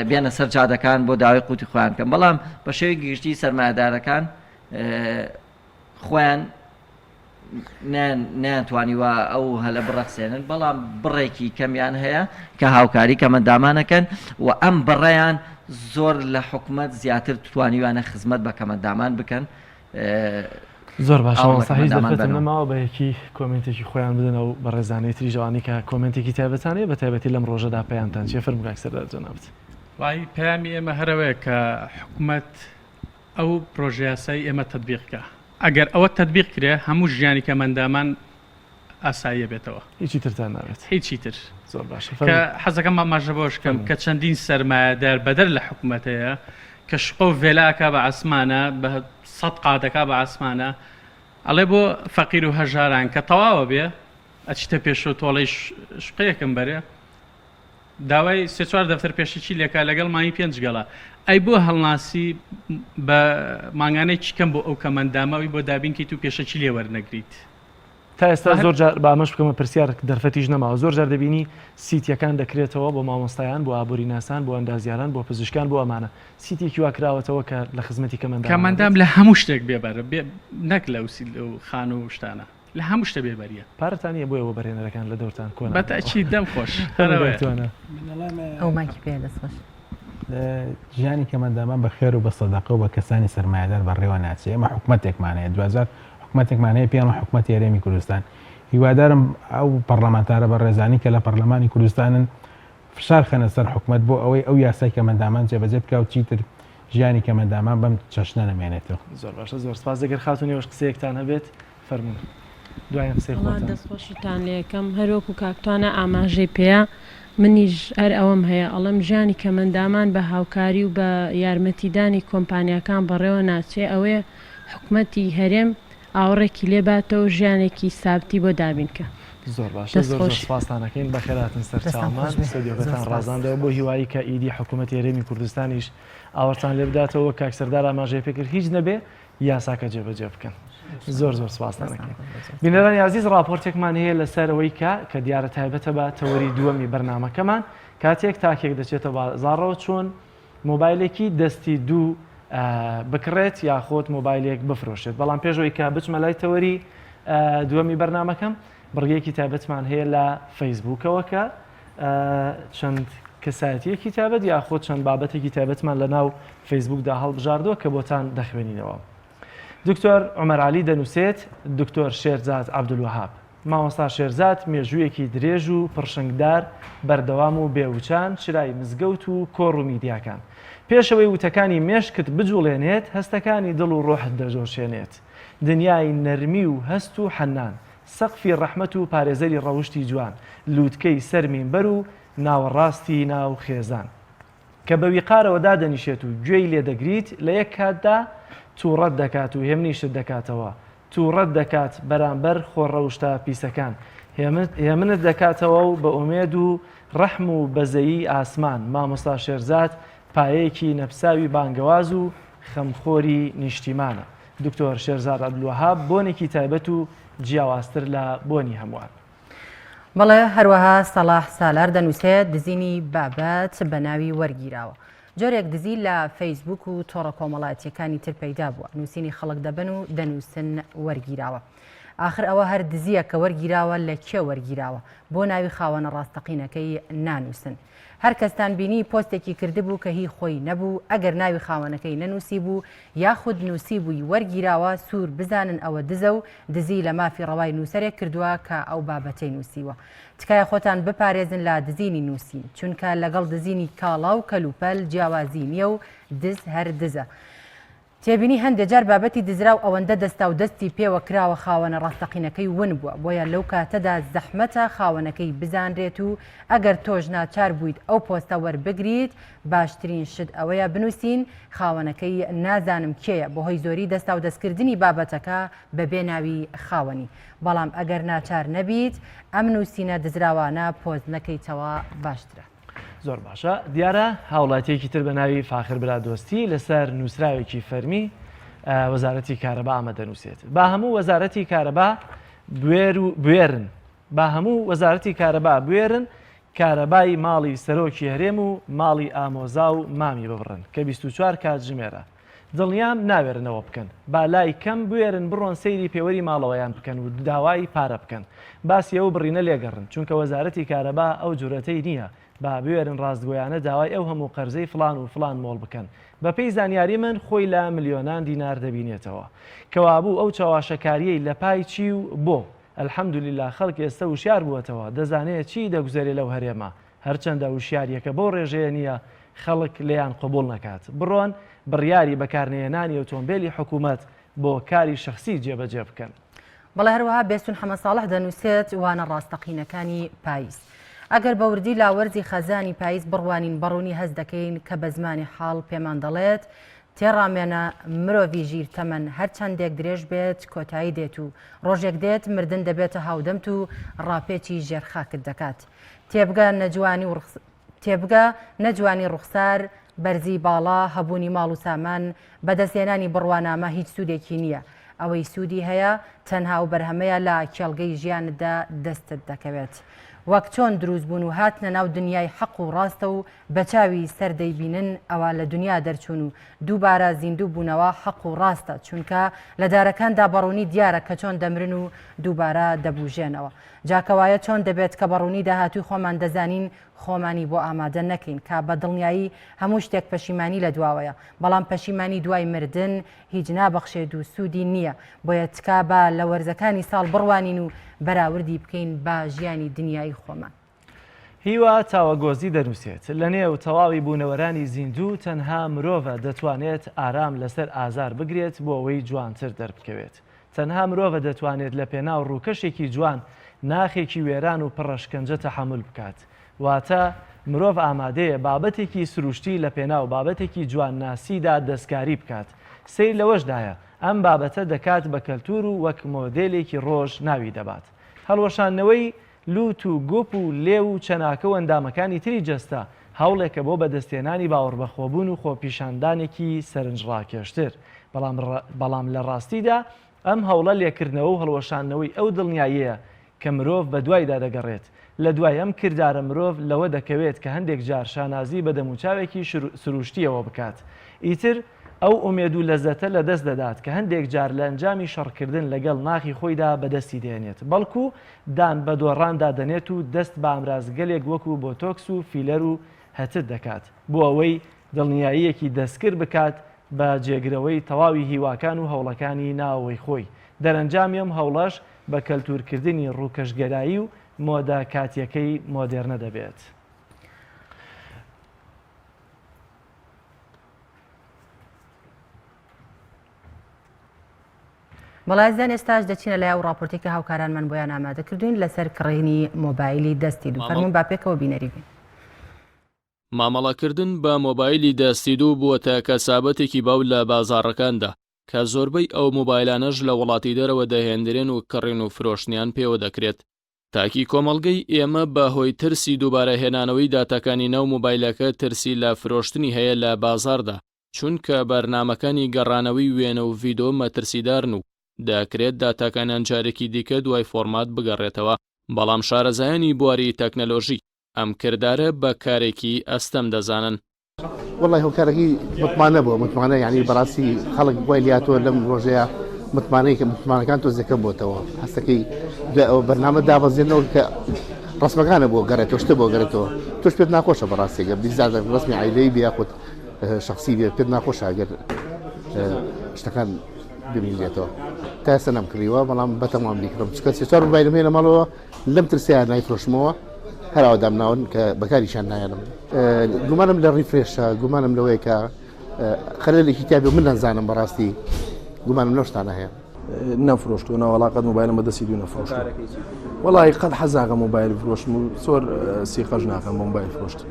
D: بێنە سەر جادەکان بۆ داوای قوتی خۆیان کەم بەڵام بە شێوەی گشتی سەرمایه‌دارەکان خۆیان ناتوانیوە ئەو هەلە بڕەخسێنن بەڵام بڕێکی کەمیان هەیە کە هاوکاری کەمەندامانەکەن و ئەم بڕێیان زۆر لە حکومەت زیاتر توانیوانە خزمەت بە کەمەندامان بکەن.
B: زۆر باشەوەساهیز دەفەتم نەماوە بە یەکی کۆمنتێکی خۆیان بدنەوە بە ڕێزانەی تری جوانی کە کۆمنتێکی تایبەتانەیە بە تایبەتی لەم ڕۆژەدا پێیانتان چێ فەرموگای سەردار جەنابەت.
F: وای پەیامی ئێمە هەرەوەیە کە حکومەت ئەو پرۆژەیاسای ئێمە تەطبیقکە ئەگەر ئەوە تەطبیق کرێ هەموو ژیانی کەمەندامان ئاساییە بێتەوە
B: هیچی ترتان ناوێت
F: هیچی تر.
B: زۆر باشە
F: کە حەزەکەم ماماژە بۆشکەم کە چەندین سەرمایه‌دار بەدەر لە حکومەتەیە کە شقە و ڤێلاکە بە ئاسمانە بە 100 قادەکە بە ئاسمانە ئەڵێ بۆ فەقیر و هەژاران کە تەواوە بێ ئەچتە پێشەوە تۆڵەی شقەیەکم بەرێ داوای 3-4 دەفتەر پێشەکی لێکا لەگەڵ مانگی 5 گەڵا ئەی بۆ هەڵناسی بە ماگانەی چکەم بۆ ئەو کەمەندامەوەی بۆ دابینکەی تو پێشەکی لێ وەرنەگریت.
B: تا ئێستا زۆر جار بامەش بکەمە پرسیار دەرفەتیش نەماوە زۆر جار دەبینی سیتیەکان دەکرێتەوە بۆ مامۆستایان بۆ ئابووری ناسان بۆ ئەندازیاران بۆ پزیشکان بۆ ئەمانە سیتێکی وا کراوەتەوە کە لە خزمەتی
F: کەمەندام لە هەموو شتێک بێبەرە نەک لەو خان و شتانە لە هەموو شتە بێبەریە
B: پارەتانیە بۆیەوە بەرهێنەرەکان لە دەورتان کۆن
F: بەتەچی دەم خۆش
A: ئەو ماکی پێ دەستخۆش
E: ژیانی کەمەندامان بە خێر و بە سەدەقە و بە کەسانی سەرمایه‌دار بەڕێوە ناچێ ئێمە حکومەتێکمانەیە 2000 حکومەتێکمانەیە پێڵە حکومەتی هەرێمی کوردستان هیوادارم ئەو پەرلەمانتارە بە ڕێزانی کە لە پەرلەمانی کوردستانن فشار خەنە سەر حکومەت بۆ ئەوەی ئەو یاسای کەمەندامان جێبەجێ بکە و چیتر ژیانی کەمەندامان بەم چەشنە نەمێنێتەوە.
B: زۆر باشە زۆر سپاس دەگەر خاتونی ئەوش قسەیەکتان هەبێت فەرموون دوایین قسەی خۆتان.
G: دەستخۆشیتان لێ یەکەم هەروەکو کاکتوانە ئاماژەی پێەیە منیش هەر ئەوەم هەیە ئەڵم ژیانی کەمەندامان بە هاوکاری و بە یارمەتیدانی کۆمپانیەکان بەڕێوە ناچێ ئەوەیە حکومەتی هەرێم ئاوڕێکی لێباتەوە ژیانێکی سابتی بۆ دابینکە.
B: زۆر باشە زۆر سپاسانەکەین بەخێراتن سەر چاومان سەدیۆکەتان ڕازاندەوە بۆ هیوایی کە ئیدی حکوومەتی هەرێمی کوردستانیش ئاوەرتان لێ بداتەوە کاک سەردار ئاماژەی پێکرد هیچ نەبێ یاساکە جێبەجێ بکەن. زۆر سپاسانەکەین. بینەرانی عزیز راپۆرتێکمان هەیە لەسەر ئەوەی کە دیارە تایبەتە بە تەوەری دووەمی بەرنامەکەمان کاتێک تاکێک دەچێتە بازاڕەوە چۆن مۆبایلێکی دەستی دوو بکڕێت یاخۆت مۆبایلێک بفرۆشێت بەڵام پێشەوەی کە بچمە لای تەوەری دووەمی بەرنامەکەم بڕگەیەکی تایبەتمان هەیە لە فەیسبووکەوە کە چەند کەسایەتیەکی تایبەت یاخۆت چەند بابەتێکی تایبەتمان لە ناو فەیسبووکدا هەڵبژاردووە کە بۆتان دەخوێنینەوە. دکتۆر عومەر عەلی دەنووسێت دکتۆر شێرزاد عەبدولوەهاب مامۆستا شێرزاد مێژوویەکی درێژ و پڕشنگدار بەردەوام و بێوچان چرای مزگەوت و کۆڕ و میدیاکان پێشەوەی وتەکانی مێشکت بجوڵێنێت هەستەکانی دڵ و ڕۆحت دەجۆشێنێت دنیای نەرمی و هەست و حەنان سەقفی ڕەحمەت و پارێزەری ڕەوشتی جوان لووتکەی سەر مینبەر و ناوەڕاستی ناو خێزان کە بە ویقارەوە دادەنیشێت و گوێی لێدەگریت لە یەک کاتدا تووڕەت دەکات و هێمنیشت دەکاتەوە تووڕەت دەکات بەرامبەر خۆڕەوشتە پیسەکان هێمنت دەکاتەوە و بە ئومێد و ڕەحم و بەزەیی ئاسمان مامۆستا شێرزاد پایەیەکی نەفساوی بانگەواز و خەمخۆری نیشتیمانە دکتۆر شێرزاد عەبدولوەهاب بۆنێکی تایبەت و جیاوازتر لە بۆنی هەمووان.
A: بەڵێ هەروەها سەلاح سالار دەنووسێت دزینی بابەت بە ناوی وەرگیراوە جۆرێک دزی لە فەیسبوک و تۆڕە کۆمەڵایەتیەکانی تر پەیدا بووە نووسینی خەڵک دەبن و دەنووسن وەرگیراوە آخر ئەوە هەر دزیە کە وەرگیراوە لە کێ وەرگیراوە بۆ ناوی خاوەنە ڕاستەقینەکەی نانووسن هەر کەستان بینی پۆستێکی کردبوو کە هی خۆی نەبوو ئەگەر ناوی خاوەنەکەی نەنووسی بوو یاخود نووسی بووی وەرگیراوە سوور بزانن ئەوە دزە و دزی لە مافی ڕەوای نووسەرێک کردووە کە ئەو بابەتەی نووسیوە تکایە خۆتان بپارێزن لە دزینی نووسین چونکە لەگەڵ دزینی کاڵا و کەلوپەل جیاوازی نییە و دز هەر دزە تێبینی هەندێک جار بابەتی دزرا و ئەوەندە دەستا و دەستی پێوە کراوە خاوەنە ڕاستەقینەکەی ون بووە بۆیە لەو کاتەدا زەحمەتە خاوەنەکەی بزانرێت و ئەگەر تۆش ناچار بوویت ئەو پۆستە وەربگریت باشترین شت ئەوەیە بنووسین خاوەنەکەی نازانم کێیە بەهۆی زۆری دەستا و دەستکردنی بابەتەکە بەبێ ناوی خاوەنی بەڵام ئەگەر ناچار نەبیت ئەم نووسینە دزراوانە پۆست نەکەیتەوە باشترە.
B: زۆر باشە دیارە هاوڵاتیەکی تر بە ناوی فاخر برا دۆستی لەسەر نووسراوێکی فەرمی وەزارەتی کارەبا ئەمە دەنووسێت با هەموو وەزارەتی کارەبا بوێرن با هەموو وەزارەتی کارەبا بوێرن کارەبای ماڵی سەرۆکی هەرێم و ماڵی ئامۆزا و مامی ببڕن کە 24 کاتژمێرە دڵنیام ناوێرنەوە بکەن با لای کەم بوێرن بڕۆن سەیری پێوەری ماڵەوەیان بکەن و داوای پارە بکەن باسی ئەو بڕینە لێگەڕن چونکە وەزارەتی کارەبا ئەو جورەتەی نییە با بوێرن ڕاستگۆیانە داوای ئەو هەموو قەرزەی فلان و فلان مۆڵ بکەن بە پێی زانیاری من خۆی لە ملیۆنان دینار دەبینێتەوە کەوابوو ئەو چاواشەکاریەی لە پای چی و بۆ ئەلحەمدولیلا خەڵک ئێستا وشیار بووەتەوە دەزانێت چی دەگوزارێ لەو هەرێمە هەرچەندە وشیاریەکە بۆ ڕێژەیە نییە خەڵک لێیان قبول نەکات بڕۆن بڕیاری بەکارنێنانی ئۆتۆمبیلی حکوومەت بۆ کاری شخصی جێبەجێ بکەن.
A: بەڵێ هەروەها بێستون حەمە ساڵح دەنووسێت وانە ڕاستەقینەکانی پاییز ئەگەر بە وردی لاوەرزی خەزانی پاییز بڕوانین بەڕوونی هەست دەکەین کە بە زمانی حاڵ پێمان دەڵێت تێڕامێنە مرۆڤی ژیر تەمەن هەر چەندێک درێژ بێت کۆتایی دێت و ڕۆژێک دێت مردن دەبێتە هاودەمت و ڕاپێکی ژێرخاکت دەکات تێبگە نەجوانی ڕوخسار بەرزی باڵا هەبوونی ماڵ و سامان بەدەستێنانی بڕوانامە هیچ سوودێکی نییە ئەوەی سوودی هەیە تەنها و بەرهەمەیە لە کێڵگەی ژیاندا دەستت دەکەوێت وەک چۆن دروست بوون و هاتنە ناو دنیای حەق و ڕاستە و بەچاوی سەردەیبینن ئەوە لە دنیا دەرچوون و دووبارە زیندوو بوونەوە حەق و ڕاستە چونکە لە دارەکاندا بەڕوونی دیارە کە چۆن دەمرن و دووبارە دەبوژێنەوە جاکەوایە چۆن دەبێت کە بەڕوونی داهاتوی خۆمان دەزانین خۆمانی بۆ ئامادە نەکەین کا بە دڵنیایی هەموو شتێک پەشیمانی لە دواوەیە بەڵام پەشیمانی دوای مردن هیچ نابەخشێت و سوودی نییە بۆیە تکا بە لە وەرزەکانی ساڵ بڕوانین و بەراوردی بکەین بە ژیانی دنیای خۆمان.
B: هیوا تاوەگۆزی دەنووسێت لە نێو تەواوی بوونەوەرانی زیندوو تەنها مرۆڤە دەتوانێت ئارام لەسەر ئازار بگرێت بۆ ئەوەی جوانتر دەربکەوێت تەنها مرۆڤە دەتوانێت لە پێناو ڕووکەشێکی جوان ناخێکی وێران و پڕەشکەنجە تەحەمل بکات واتە مرۆڤ ئامادەیە بابەتێکی سروشتی لە پێناو بابەتێکی جوان ناسیدا دەستکاری بکات سیر لەوەشدایە ئەم بابەتە دەکات بە کەلتور و وەک مۆدێلێکی ڕۆژ ناوی دەبات هەڵوەشانەوەی لوت و گوپ و لێو و چەناکە و ئەندامەکانی تری جەستە هەوڵێکە بۆ بەدەستێنانی باوەڕبەخۆبوون و خۆپیشاندانێکی سەرنجڕاکێشتر بەڵام لە ڕاستیدا ئەم هەوڵە لێکردنەوە و هەڵوەشانەوەی ئەو دڵنیاییە کە مرۆڤ بە دوایدا دەگەڕێت لە دوای ئەم کردارە مرۆڤ لەوە دەکەوێت کە هەندێک جار شانازی بە دەموچاوێکی سروشتیەوە بکات ئیتر ئەو ئومێد و لەزەتە لە دەست دەدات کە هەندێک جار لە ئەنجامی شەڕکردن لەگەڵ ناخی خۆیدا بەدەستی دێنێت بەڵکو دان بە دۆڕاندا دەنێت و دەست بە ئامرازگەلێک وەکو بۆتۆکس و فیلەر و هەتر دەکات بۆ ئەوەی دڵنیاییەکی دەستکرد بکات بە جێگرەوەی تەواوی هیواکان و هەوڵەکانی ناوەوەی خۆی دەرەنجامی ئەم هەوڵەش بە کەلتورکردنی ڕووکەشگەرایی و مۆدە کاتیەکەی مۆدێرنە دەبێت.
A: بەڵایزان ئێستاش دەچینە لای ئەو ڕاپۆرتێکە هاوکارانمان بۆیان ئامادە کردوین لەسەر کڕینی مۆبایلی دەستی دوو فەرموون با پێکەوە بینەری بین.
C: مامەڵەکردن بە مۆبایلی دەستی دوو بووەتە کەسابەتێکی باو لە بازاڕەکاندا کە زۆربەی ئەو مۆبایلانەش لە وڵاتی دەرەوە دەهێنرێن و کڕین و فرۆشتنیان پێوە دەکرێت. تاکی کۆمەڵگەی ئێمە بەهۆی ترسی دووبارەهێنانەوەی داتاکانی ناو مۆبایلەکە ترسی لە فرۆشتنی هەیە لە بازاردا چونکە بەرنامەکانی گەڕانەوەی وێنە و ڤیدۆ مەترسیدارن و دەکرێت داتاکانیان جارێکی دیکە دوای فۆرمات بگەڕێتەوە. بەڵام شارەزایانی بواری تەکنەلۆژی ئەم کردارە بە کارێکی ئەستەم دەزانن.
H: والله هو كاركي مطمئنة يعني براسي خلق بويلياتو لم روجيا مطمئنة كانت زكبو تو حسكي برنامج دابا زينو رسم كان ابو قريتو اشتبو قريتو توش بدنا خوشه براسي قبل زاد رسمي عائلي بياخذ شخصي بدنا خوشه اگر اشتكان بميلياتو تاسنا مكريوا بلام بتمام ديكرم سكسي صار موبايل هنا مالو لم ترسي انا يفرشمو هلا قدامنا بكاري شان يعني قمانم للريفريش قمانم لويكا خلي لي كتابي من زانم براستي قمانم لوش تاعنا هي
I: نفرشتو انا والله قد موبايل ما دسيدو نفرشتو والله قد حزاغ موبايل فروش صور سيخجنا موبايل فروشت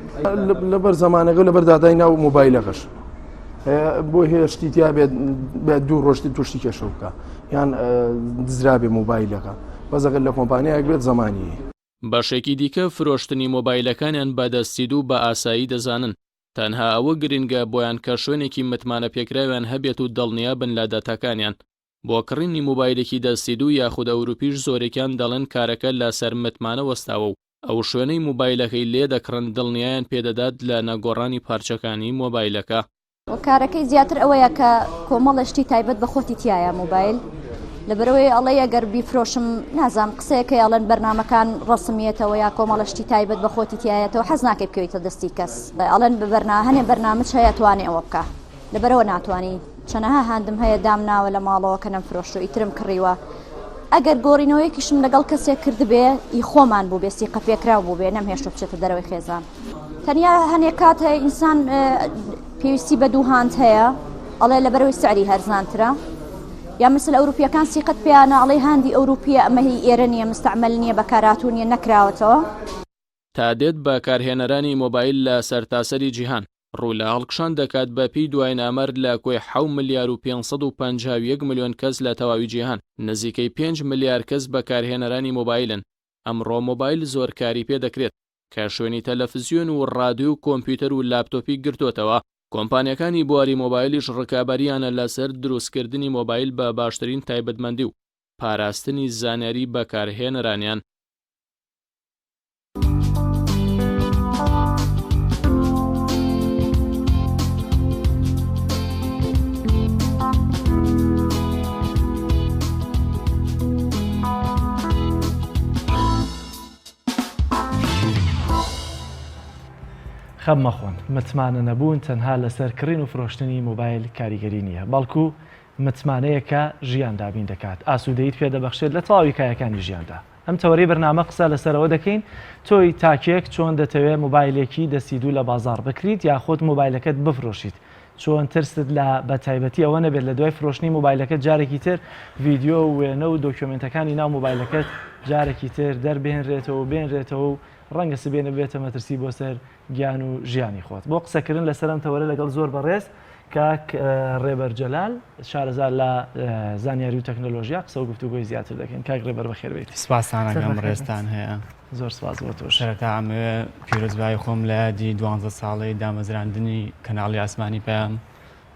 I: لبر زمانه قبل لبر داداينا موبايل غش بو هي اشتيتيا بعد دو روشتي توشتي كشوكا يعني دزرابي موبايلك بس اقول لك كومبانيا قبل زماني
C: بەشێکی دیکە فرۆشتنی مۆبایلەکانیان بەدەستید و بە ئاسایی دەزانن تەنها ئەوە گرنگە بۆیان کە شوێنێکی متمانە پێکراویان هەبێت و دڵنیا بن لە دەتاکانیان. بۆ کڕینی مۆبایلێکی دەستید و یاخود ئەوروپیش زۆرێکیان دەڵێن کارەکە لە سەر متمانە وەستاوە و ئەو شوێنەی مۆبایلەکەی لێ دەکڕن دڵنیایان پێدەدات لە نەگۆڕانی پارچەکانی مۆبایلەکە.
J: کارەکەی زیاتر ئەوەیە کە کۆمەڵشتی تایبەت بە خۆتی تایە مۆبایل لەبەرەوەی ئەڵێ ئەگەر بیفرۆشم نازام قسەیەکەی ئەڵێن بەرنامەکان ڕسمیێتەوە یا کۆمەڵشتی تایبەت بە خۆتی تایەتەوە حەز ناکەی بکەویتە دەستی کەس ئەڵێن هەنێ بەرنامج هەیە توانێ ئەوە بکە لەبەرەوە ناتوانانی چەنەها هاندم هەیە دامناوە لە ماڵەوە کە نەمفرۆشت و ئیترم کڕیوە ئەگەر گۆڕینەوەیەکیشم لەگەڵ کەسێک کردبێ ئی خۆمان بوو بێ سیقە پێکراو بوو بێ نەمهێشتە بچێتە دەرەوەی خێزان تەنیا هەنێک کات هەیە ئینسان پێویستی بە دوو هاند هەیە ئەڵێ لەبەرەوەی سعری هەرزانترە یا مثل ئەوروپیەکان سیقەت پیانە ئەڵێ هاندی ئەوروپیە ئەمە هی ئێرە نییە مستعمل نییە بەکاراتون نیە نەکراوەتەوە
C: تا دێت بە کارهێنەرانی مۆبایل لە سەرتاسەری جیهان ڕوو لە هەڵکشان دەکات بە پێی دوای نامەر لە کۆی 7 ملیار و 551 ملیۆن کەس لە تەواوی جیهان نزیکەی 5 ملیار کەس بە کارهێنەرانی مۆبایلن. ئەمڕۆ مۆبایل زۆر کاری پێ دەکرێت کە شوێنی تەلەڤیزیۆن و ڕادیۆ و کۆمپیوتەر و لاپتۆپی گرتوتەوە. کۆمپانیەکانی بواری مۆبایلیش ڕکابەریانە لەسەر دروستکردنی مۆبایل بە باشترین تایبەتمەندی و پاراستنی زانیاری بەکارهێنەرانیان.
B: خەم مەخۆن متمانە نەبوون تەنها لەسەر کڕین و فرۆشتنی مۆبایل کاریگەری نییە بەڵکو متمانەیەکە ژیان دابین دەکات ئاسوودەیت پێدەبەخشێت لە تەواوی کایەکانی ژیاندا. ئەم تەوەری بەرنامە قسە لەسەرەوە دەکەین تۆی تاکێک چۆن دەتەوێت مۆبایلێکی دەستیدوو لە بازار بکریت یاخۆت مۆبایلەکەت بفرۆشیت چۆن ترست لە بەتایبەتی ئەوە نەبێت لە دوای فرۆشتنی مۆبایلەکەت جارێکی تر ڤیدیۆ و وێنە و دۆکیۆمنتەکانی ناو مۆبایلەکەت جارێکی تر دەربێنرێتەوە بێنرێتەوە و ڕەنگە سبێنە بێتە مەترسی بۆ سەر گیان و ژیانی خۆت. بۆ قسەکردن لەسەر ئەم تەوەرە لەگەڵ زۆر بەڕێز کاک ڕێبەر جەلال شارەزار لە زانیاری و تەکنۆلۆژیا قسە و گفتوگۆی زیاتر دەکەین. کاک ڕێبەر بەخێربێیت.
K: سپاسانەکەم ڕێستان هەیە
B: زۆر سپاس بۆ تۆش.
K: سەرەتا ئەمەوێ پیرۆزبای خۆم لە یادی 12 ساڵەی دامەزراندنی کەناڵی ئاسمانی پەیام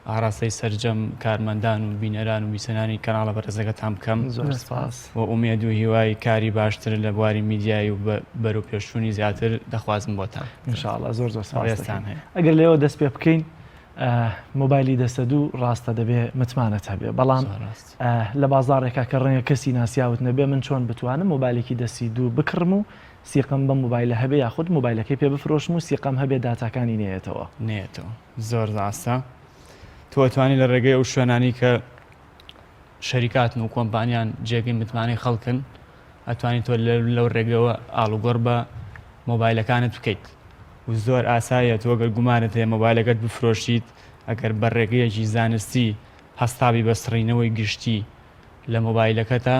K: ئاراستەی سەرجەم کارمەندان و بینەران و بیسەنانی کەناڵە بەرزەکەتان بکەم.
B: زۆر سپاس.
K: و ئومێد و هیوای کاری باشتر لە بواری میدیایی و بەرەو پێشوونی زیاتر دەخوازم بۆتان.
B: ئینشاءڵڵا زۆر زۆر سپاس.
K: ڕێستان هەیە.
B: ئەگەر لێەوە دەست پێ بکەین مۆبایلی دەستە دوو ڕاستە دەبێ متمانەت هەبێ بەڵام لە بازارێکا کە ڕەنگە کەسی ناسیاوت نەبێ من چۆن بتوانم مۆبایلێکی دەستی دوو بکڕم و سیقم بە مۆبایلە هەبێ یاخود مۆبایلەکەی پێ بفرۆشم و سیقم هەبێ داتاکانی
K: نێتەوە زۆر ڕاستە. تۆ ئەتوانی لە ڕێگەی ئەو شوێنانی کە شەریکاتن و کۆمپانیان جێگەی متمانەی خەڵکن ئەتوانیت تۆ لەو ڕێگەوە ئاڵوگۆڕ بە مۆبایلەکانت بکەیت و زۆر ئاسایە تۆ گەر گومانت هەیە مۆبایلەکەت بفرۆشیت ئەگەر بە ڕێگەیەکی زانستی هەستابی بەسڕینەوەی گشتی لە مۆبایلەکەتە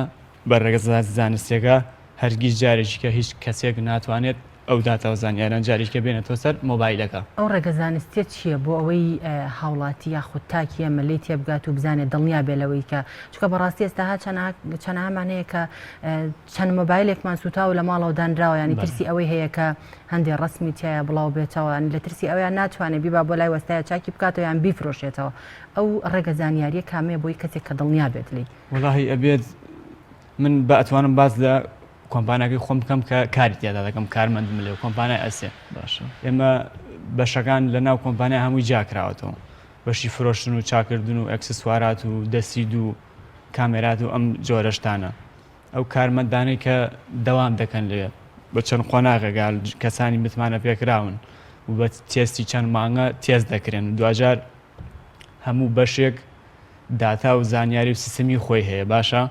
K: بە ڕێگە زانستیەکە هەرگیز جارێکی کە هیچ کەسێک ناتوانێت ئەو داتاوە زانیاران جارێککە بێنێتەوە سەر مۆبایلەکە.
A: ئەو ڕێگەزانستیە چییە بۆ ئەوەی هاوڵاتی یاخود تاکیە مەلەی تێ بگات و بزانێت دڵنیا بێ لەوەی کە چکە بەڕاستی ئێستاها چەندەمان هەیە کە چەند مۆبایلێکمان سوتا و لە ماڵەوە دانراوە ینی ترسی ئەوەی هەیە کە هەندێک ڕسمی تایە بڵاو بێتەوە لە ترسی ئەویان ناتوانێت بیبا بۆ لای وەستایە چاکی بکاتەوە یان بیفرۆشێتەوە ئەو ڕێگە زانیاریە کامێ بۆی کەسێک کە دڵنیا بێت لی
K: وڵاهی ئەبێت من بە ئەتوانم باز لە کۆمپانیاکەی خۆم بکەم کە کاری تێدا دەکەم کارمەندم لێ کۆمپانیای ئەسێ باشە ئێمە بەشەکان لە ناو کۆمپانیا هەمووی جاکراوەتەوە بەشی فرۆشتن و چاکردن و ئەکسسوارات و دەسید و کامێرات و ئەم جۆرەشتانە ئەو کارمەندانەی کە دەوام دەکەن لێ بە چەند قۆناغێگال کەسانی متمانە پێکراون و بە تێستی چەند مانگە تێز دەکرێن و دوجار هەموو بەشێک داتا و زانیاری و سیستمی خۆی هەیە باشە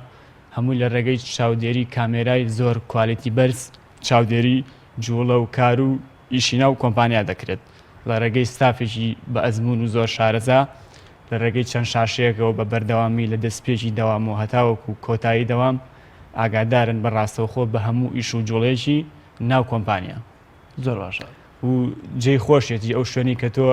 K: هەمووی لە ڕێگەی چاودێری کامێرای زۆر کوالیتی بەرز چاودێری جوڵە و کار و ئیشی ناو کۆمپانیا دەکرێت لە ڕێگەی ستافێکی بە ئەزمون و زۆر شارەزا لە ڕێگەی چەند شاشەیەکەوە بە بەردەوامی لە دەستپێکی دەوام و هەتاوەکو کۆتایی دەوام ئاگادارن بەڕاستەوخۆ بە هەموو ئیش و جوڵەیەکی ناو کۆمپانیا
B: زۆر باشە
K: و جێی خۆشێتی ئەو شوێنی کە تۆ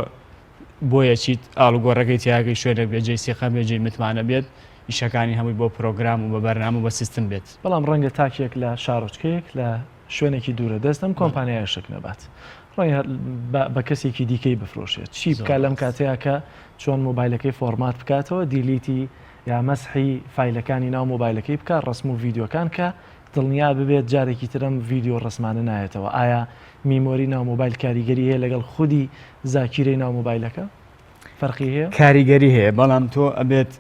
K: بۆیە چیت ئاڵوگۆڕەکەی تیاگەی شوێنێک بێ جێی سێخەم بێ جێی متمانە بێت ئیشەکانی هەمووی بۆ پرۆگرام و بە بەرنامە و بە سیستم بێت
B: بەڵام ڕەنگە تاکێک لە شارۆچکەیەک لە شوێنێکی دوورە دەستم کۆمپانیای شک نەبات ڕەنگە بە کەسێکی دیکەی بفرۆشێت چی بکە لەم کاتەیە کە چۆن مۆبایلەکەی فۆرمات بکاتەوە دیلیتی یا مەسحی فیلەکانی ناو مۆبایلەکەی بکات ڕسم و ڤیددیۆکان کە دڵنیا ببێت جارێکی ترم ڤیددیۆ ڕسمانە نایێتەوە ئایا میمۆری ناو مۆبایل کاریگەری هەیە لەگەڵ خودی زاکیرەی ناو مۆبایلەکە فەرقی هەیە
K: کاریگەری هەیە بەڵام تۆ ئەبێت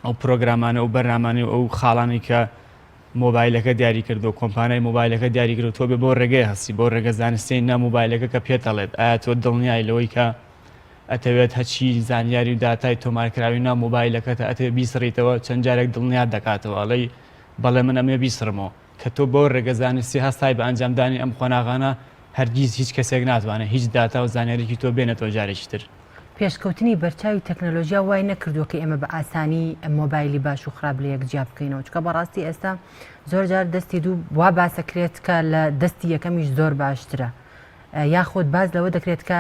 K: ئەو پرۆگرامانە و بەرنامانی ئەو خاڵانی کە مۆبایلەکە دیاری کردو کۆمپانای مۆبایلەکە دیاری کرد تۆ بێ بۆ ڕێگەی هەستی بۆ ڕێگە زانستی ناو مۆبایلەکە کە پێتەڵێت ئایا تۆ دڵنیای لەوەی کە ئەتەوێت هەچی زانیاری و داتای تۆمارکراوی ناو مۆبایلەکەتە ئەتەوێت بیسڕیتەوە چەند جارێک دڵنیات دەکاتەوە ئەڵەی بەڵێ من ئەمێ بیسڕمەوە کە تۆ بۆ ڕێگە زانستی هەستای بە ئەنجامدانی ئەم خۆناغانە هەرگیز هیچ کەسێک ناتوانێت هیچ داتا و زانیارێکی تۆ بێنێتەوە جارێکی تر
A: پێشکەوتنی بەرچاوی تەکنەلۆژیا وای نەکردووە کە ئێمە بە ئاسانی مۆبایلی باش و خراپ لە یەکجیا بکەینەوە چکە بەڕاستی ئێستا زۆر جار دەستی دوو وا باسەکرێت کە لە دەستی یەکەمیش زۆر باشترە یاخود باز لەوە دەکرێت کە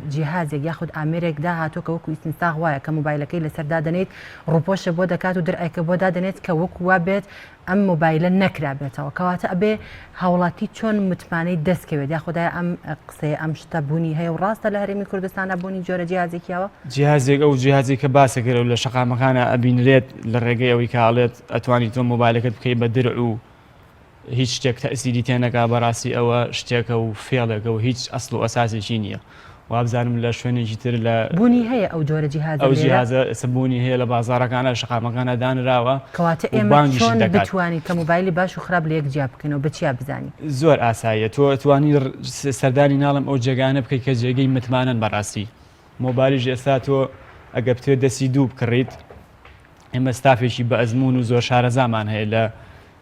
A: جیهازێک یاخود ئامێرێک داهاتۆ کە وەکو ئیسنساغ وایە کە مۆبایلەکەی لەسەردا دەنێت ڕووپۆشە بۆ دەکات و دەرئایکە بۆ دادەنێت کە وەکو وا بێت ئەم مۆبایلە نەکرابێتەوە کەواتە ئەبێ هاوڵاتی چۆن متمانەی دەستکەوێت یاخودای ئەم قسەیە ئەم شتە بوونی هەیە و ڕاستە لە هەرێمی کوردستانە بوونی جۆرە جیهازێکیەوە
K: جیهازێک ئەو جیهازی کە باسەکەرە و لە شەقامەکانە ئەبینرێت لە ڕێگەی ئەوەی کاڵێت ئەتوانی تۆ مۆبایلەکەت بکەی بە درع و هیچ شتێک تەسیری تێنەکا بەڕاستی ئەوە شتێکە و فێڵێکە و هیچ ئەسڵ و ئەساسێکی نییە وابزانم لە شوێنێکی تر لە
A: بوونی هەیە ئەو جۆرە جیهاز
K: ئەو جیهازە سبوونی هەیە لە بازارەکانە شەقامەکانە دانراوە
A: کەواتە ئێمە چۆن بتوانین کە مۆبایلی باش و خراپ لە یەکجیا بکەینەوە بچیا بزانین
K: زۆر ئاساییە تۆ توانی سەردانی ناڵم ئەو جێگانە بکەیت کە جێگەی متمانن بەڕاستی مۆبایلیش ئێستا تۆ ئەگە بتێ دەستی دوو بکڕیت ئێمە ستافێکی بە ئەزمون و زۆر شارەزامان هەیە لە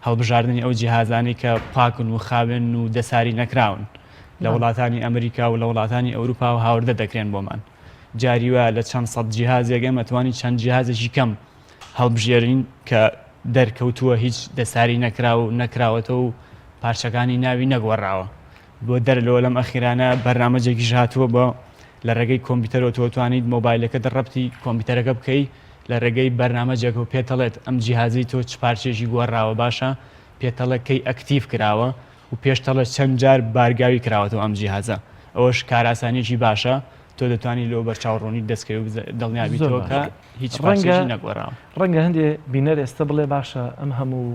K: هەڵبژاردننی ئەو جیهازانی کە پاکن و خاوێن و دەساری نەکراون لە وڵاتانی ئەمریکا و لە وڵاتانی ئەوروپا و هاوردە دەکرێن بۆمان جاریوە لە چەند سەد جیهازێک ئێمە توانی چەند جیهازێکی کەم هەڵبژێرین کە دەرکەوتووە هیچ دەساری نەکرا و نەکراوەتەوە و پارچەکانی ناوی نەگۆڕاوە بۆ دەرلەوە لەم ئەخیرانە بەرنامەجێکی هاتووە بە لە ڕێگەی کۆمپیوتەرەوە تۆ توانیت مۆبایلەکە دەڕەبتی کۆمپیوتەرەکە بکەی لە ڕێگەی بەرنامەجێک و پێتەڵێت ئەم جیهازی تۆ چ پارچێکی گۆڕاوە باشە پێتەڵەکەی ئەکتیڤ کراوە و پێشتەڵە چەند جار بارگاوی کراوەتەوە ئەم جیهازە ئەوەش کاراسانیێکی باشە تۆ دەتوانانی لەوە بەرچاوڕۆنی دەستکەوی و دڵنیابیتەوە کە هیچ پارچێکی نەگۆڕاوە
B: ڕەنگە هەندێ بینەر ئێستا بڵێ باشە ئەم هەموو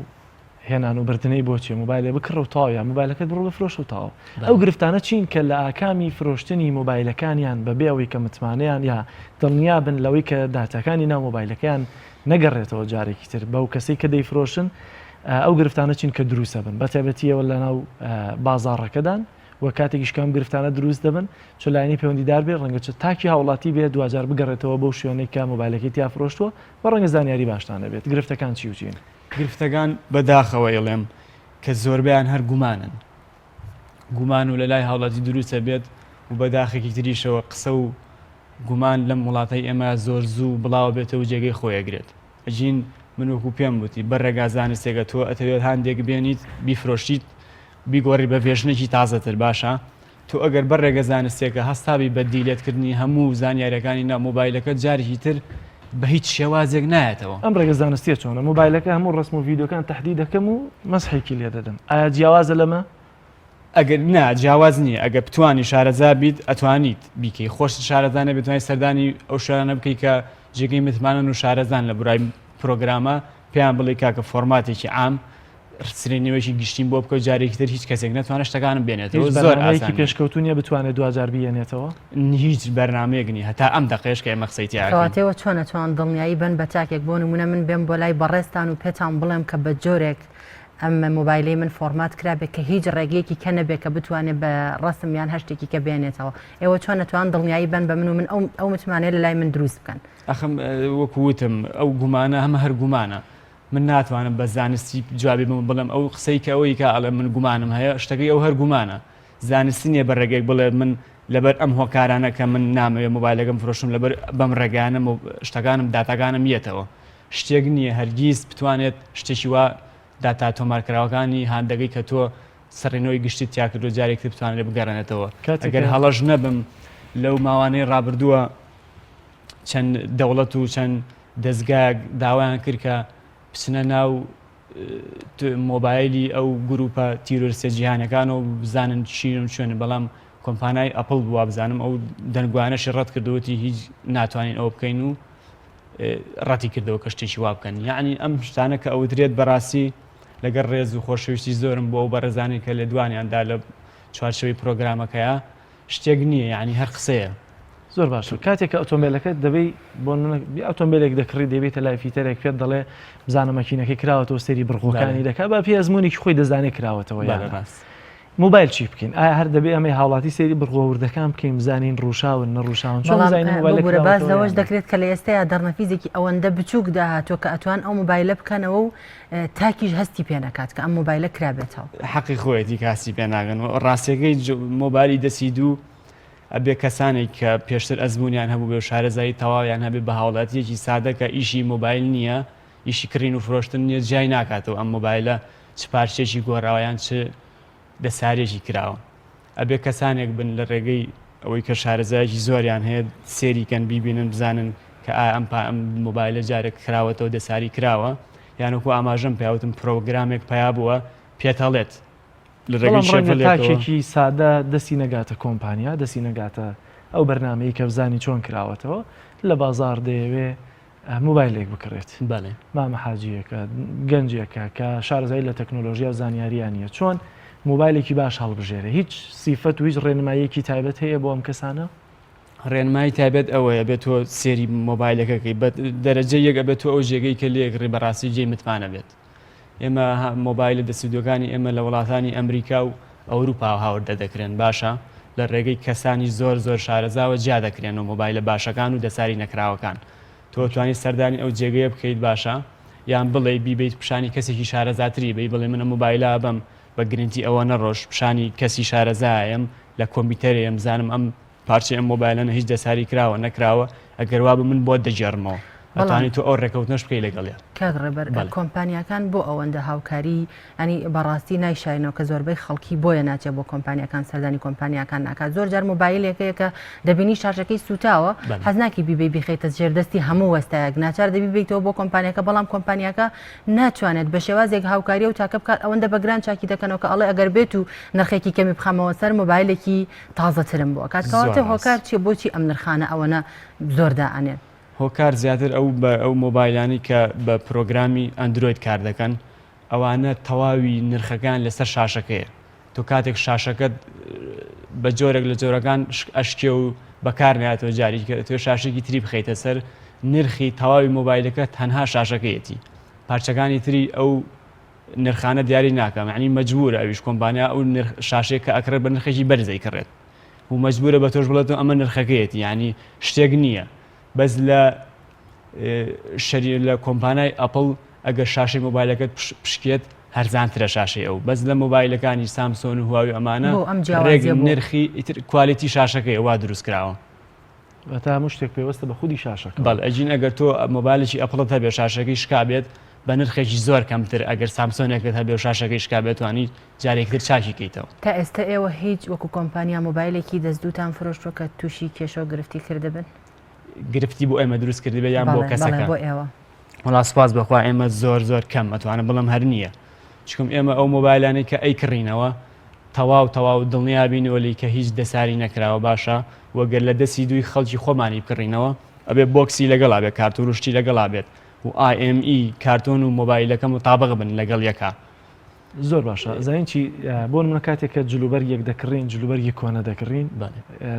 B: هێنان و بردنەی بۆچێ مۆبایلێ بکڕ و تاوە یا مۆبایلەکەت بڕۆ بفرۆش و تاوە ئەو گرفتانە چین کە لە ئاکامی فرۆشتنی مۆبایلەکانیان بەبێ ئەوەی کە متمانەیان یا دڵنیا بن لەوەی کە داتاکانی ناو مۆبایلەکەیان نەگەڕێتەوە جارێکی تر بەو کەسەی کە دەیفرۆشن ئەو گرفتانە چین کە دروستە بن بەتابەتیەوە لە ناو بازاڕەکەدان وە کاتێکیشکەم گرفتانە دروست دەبن چ لایانی پەیوەندیدار بێ ڕەنگە چ تاکی هاوڵاتی بێ دوجار بگەڕێتەوە بەو شوێنەی کە مۆبایلەکەی تیا فرۆشتووە بە ڕەنگە زانیاری باشتانە بێت گرفتەکان چی وچین
K: گرفتەکان بەداخەوە ئێڵێم کە زۆربیان هەر گومانن گومان و لە لای هاوڵاتی دروستە بێت و بەداخێکی تریشەوە قسە و گومان لەم وڵاتەی ئێمە زۆر زوو بڵاو بێتەوە جێگەی خۆیەگرێت ئەژین من وەکو پێم وتی بەڕێگا زانستێکە تۆ ئەتەوێت هەندێک بێنیت بیفرۆشیت بیگۆڕی بە وێژنێکی تازەتر باشە تۆ ئەگەر بەڕێگە زانستێکە هەستابی بە دیلێتکردنی هەموو زانیاریەکانی نا مۆبایلەکە جارێکی تر بە هیچ شێوازێک نایەتەوە
B: ئەم ڕێگە زانستیە چۆنە مۆبایلەکە هەموو ڕسم و ڤیددیۆکان تهدید دەکەم و مەسحێکی لێ دەدەم ئایا جیاوازە لەمە
K: ئەگەر نا جیاواز نییە ئەگە بتوانی شارەزا بیت ئەتوانیت بیکەی خۆش شارەزانە بتوانانی سەردانی ئەو شارانە بکەی کە جێگەی متمانن و شارەزان لە برای پرۆگرامە پێیان بڵێ کاکە فۆرماتێکی عام سرێنەوەیکی گشتین بۆ بکە جارێکی تر هیچ کەسێک ناتوانێت شتەکانم بێنێتەوە زۆر
B: ئاسانی پێشکەوتونیە بتوانێت دوجار بێنێتەوە
K: هیچ بەرنمەیەک نی هەتا ئەم دقەیەش کە ئێمە قسەیتیاتەوە
A: چۆنە توان دڵنیایی بن بە چاکێک بۆ نمونە من بێم بۆ لای بەڕێستان و پێتان بڵێم کە بە جۆرێک ئەمە مۆبایلی من فۆرمات کرابێت کە هیچ ڕێگەیەکی کە نەبێت کە بتوانێت بە ڕستم یان هەشتێکی کە بێنێتەوە ئێوە چۆن نەتوان دڵنیایی بن بە من و من ئەو متمانێت لە لای من دروست بکەن
K: ئەخم وەکوتم ئەو گومانە هەمە هەر گومانە من ناتوانم بە زانستی جوابی بم بڵم ئەو قسەی کە ئەوەی کە ئەڵێ من گومانم هەیە شتەکەی ئەو هەر گومانە زانستی نیە بە ڕێگەیەک بڵێ من لەبەر ئەم هۆکارانە کە من نامەوێت مۆبایلەکەم فرۆشم لەبەر بەم ڕێگانم و شتەکانم داتاکانم یەتەوە شتێک نییە هەرگیز بتوانێت شتێکی وا داتا تۆمارکراوەکانی هاندەکەی کە تۆ سەرێنەوەی گشتی تیاکردو جارێکتر بتوانێت بگەڕێنێتەوە ئەگەر هەڵەش نەبم لەو ماوانەی ڕابردووە چەند دەوڵەت و چەند دەستگایەک داوایان کرد کە بچنە ناو مۆبایلی ئەو گروپە تیرۆریستە جیهانەکان و بزانن چین و شوێنە بەڵام کۆمپانای ئەپڵ بووە بزانم ئەو دەنگوانەشی ڕەت کردوەتی هیچ ناتوانین ئەوە بکەین و ڕەتی کردەوە کە شتێکی وا بکەن یعنی ئەم شتانە کە ئەو درێت بەڕاستی لەگەر ڕێز و خۆشەویستی زۆرم بۆ ئەو بەڕێزانی کە لە دوانیاندا لە چوارچەوەی پرۆگرامەکەیە شتێک نییە یعنی هەر قسەیە
B: زۆر باش کاتێک کە ئۆتۆمبیلەکەت دەبی بۆ ئۆتۆمبیلێک دەکڕی دەبێتە لای فیتەرێک پێت دەڵێ بزانە مەکینەکەی کراوەتەوە سەری بڕغۆکانی دەکات بە پێ ئەزمونێکی خۆی دەزانێت کراوەتەوە
K: ڕاست
B: موبایل چی بکەین ئایا هەر دەبێت ئەمەی هاوڵاتی سەری بڕغۆوردەکان بکەین بزانین ڕووشاون نەڕووشاون
A: بەڵام باز لەوەش دەکرێت کە لە ئێستایا دەرنەفیزێکی ئەوەندە بچووک داهاتوە کە ئەتوان ئەو موبایلە بکەنەوە و تاکیش هەستی پێ نەکات کە ئەم موبایلە کرابێتەوە
K: حەقی خۆیەتی کاسی پێ ناگەن ڕاستیەکەی مۆبایلی دەسی دوو ئەبێ کەسانێک کە پێشتر ئەزمونیان هەبوو بێ و شارەزایی تەواویان هەبێ بە هاوڵاتیەکی سادە کە ئیشی مۆبایل نییە ئیشی کڕین و فرۆشتن نیە جای ناکاتەوە ئەم مۆبایلە چ پارچێکی گۆڕاویان چ دەسارێکی کراوە ئەبێ کەسانێک بن لە ڕێگەی ئەوەی کە شارەزایکی زۆریان هەیە سێریکەن بیبینن بزانن کە ئەم مۆبایلە جارێک کراوەتەوە دەساری کراوە یانکو ئاماژەم پیاوتم پرۆگرامێک پیا بووە پێتەڵێت
B: تاکێکی سادە دەستی نەگاتە کۆمپانیا دەستی نەگاتە ئەو بەرنمەیە کە بزانی چۆن کراوەتەوە لە بازار دەیەوێ مۆبایلێک بکڕێت
K: بەڵێ
B: مامە حاجیەکە گەنجێکە کە شارەزایی لە تەکنۆلۆژیا و زانیاریانە چۆن مۆبایلێکی باش هەڵبژێرە هیچ سیفەت و هیچ ڕێنماییەکی تایبەت هەیە بۆ ئەم کەسانە
K: ڕێنمایی تایبەت ئەوەیە بێت تۆ سێری مۆبایلەکەکەی بە دەرەجە یەک ئەبێت تۆ ئەو ژێگەی کە لێگڕی بەڕاستی جێی متمانە بێت ئێمە مۆبایلە دەسیدۆکانی ئێمە لە وڵاتانی ئەمریکا و ئەوروپا هاوردە دەکرێن باشە لە ڕێگەی کەسانی زۆر زۆر شارەزاوە جیا دەکرێن و مۆبایلە باشەکان و دەساری نەکراوەکان تۆ توانی سەردانی ئەو جێگەیە بکەیت باشە یان بڵێ بیبیت پیشانی کەسێکی شارەزاتری بی بڵێ منە مۆبایلە بەم بە گرنگی ئەوە نەڕۆژ پیشانی کەسی شارەزایم لە کۆمپیوتەرێم زانم ئەم پارچە ئەم مۆبایلەنە هیچ دەساری کراوە نەکراوە ئەگەر وا بە من بۆ دەجێڕمەوە ئەتوانی تۆ ئەو ڕێکەوتنەش بکەی لەگەڵێ
A: کاڕێبەر کۆمپانیەکان بۆ ئەوەندە هاوکاری ئەنی بەڕاستی نایشاینەوە کە زۆربەی خەڵکی بۆیە ناچێت بۆ کۆمپانیەکان سەردانی کۆمپانیەکان ناکات زۆر جار مۆبایلێکەیە کە دەبینی شارژەکەی سوتاوە حەزناکی بیبێ بخیتە ژێردەستی هەموو وەستایەک ناچار دەبی بیتەوە بۆ کۆمپانیەکە بەڵام کۆمپانیەکە ناتوانێت بە شێوازێک هاوکاری و تاکە بکات ئەوەندە بەگران چاکی دەکەنەوە کە ئەڵێ ئەگەر بێت و نرخێکی کەمی بخەمەوە سەر مۆبایلێکی تازەترم بووە کاتکەواتە هۆکار چیە بۆچی ئەم نرخانە ئەوەنە زۆردا ئەنێن
K: هۆکار زیاتر ئەو مۆبایلانی کە بە پرۆگرامی ئەندروید کار دەکەن ئەوانە تەواوی نرخەکان لەسەر شاشەکەیە تۆ کاتێک شاشەکەت بە جۆرێک لە جۆرەکان ئەشکێ و بەکار ناتەوە جاری کە تۆ شاشێکی تری بخەیتە سەر نرخی تەواوی مۆبایلەکە تەنها شاشەکەیەتی پارچەکانی تری ئەو نرخانە دیاری ناکەم عنی مەجبورە ئەویش کۆمپانیا ئەو شاشەیە کە ئەکرێت بە نرخێکی بەرزەی کڕێت و مەجبورە بە تۆش بڵێت ئەمە نرخەکەیەتی ینی شتێک نییە بەس لە کۆمپانای ئەپڵ ئەگەر شاشەی مۆبایلەکەت پشکێت هەرزانترە شاشەی ئەو بەس لە مۆبایلەکانی سامسۆن و هواوی ئەمانە ڕێگ نرخی کوالیتی شاشەکەی ئەوە دروست کراوە
B: تا هەموو شتێک پێوەستە بە خودی شاشەکە
K: بەڵ ئەجین ئەگەر تۆ مۆبایلێکی ئەپڵت هەبێ شاشەکەی شکابێت بە نرخێکی زۆر کەمتر ئەگەر سامسۆنێکت هەبێ و شاشەکەی شکابێتوانی جارێکتر چاکی کەیتەوە
A: تا ئێستا ئێوە هیچ وەکو کۆمپانیا مۆبایلێکی دەستدوتان فرۆشتوە کە تووشی کێشە و گرفتی کردبن
K: گرفتی بۆ ئێمە دروست کردی بێ یان بۆ کەسەکە
A: بۆ ئێوە
K: وڵا سوپاس بەخوا ئێمە زۆر کەم ئەتوانە بڵم هەر نییە چکم ئێمە ئەو مۆبایلانەی کە ئەی کڕینەوە تەواو دڵنیابینەوەلی کە هیچ دەساری نەکراوە باشە وەگەر لە دەستی دوی خەڵکی خۆمانی بکڕینەوە ئەبێ بۆکسی لەگەڵا بێت کارتۆ ڕشتی لەگەڵا بێت و IME کارتۆن و مۆبایلەکە مطابق بن لەگەڵ یەکە
B: زۆر باشە زانینی بۆ منە کاتێک کە جلوبەرگێک دەکڕین جلوبەرگی کۆنە دەکڕین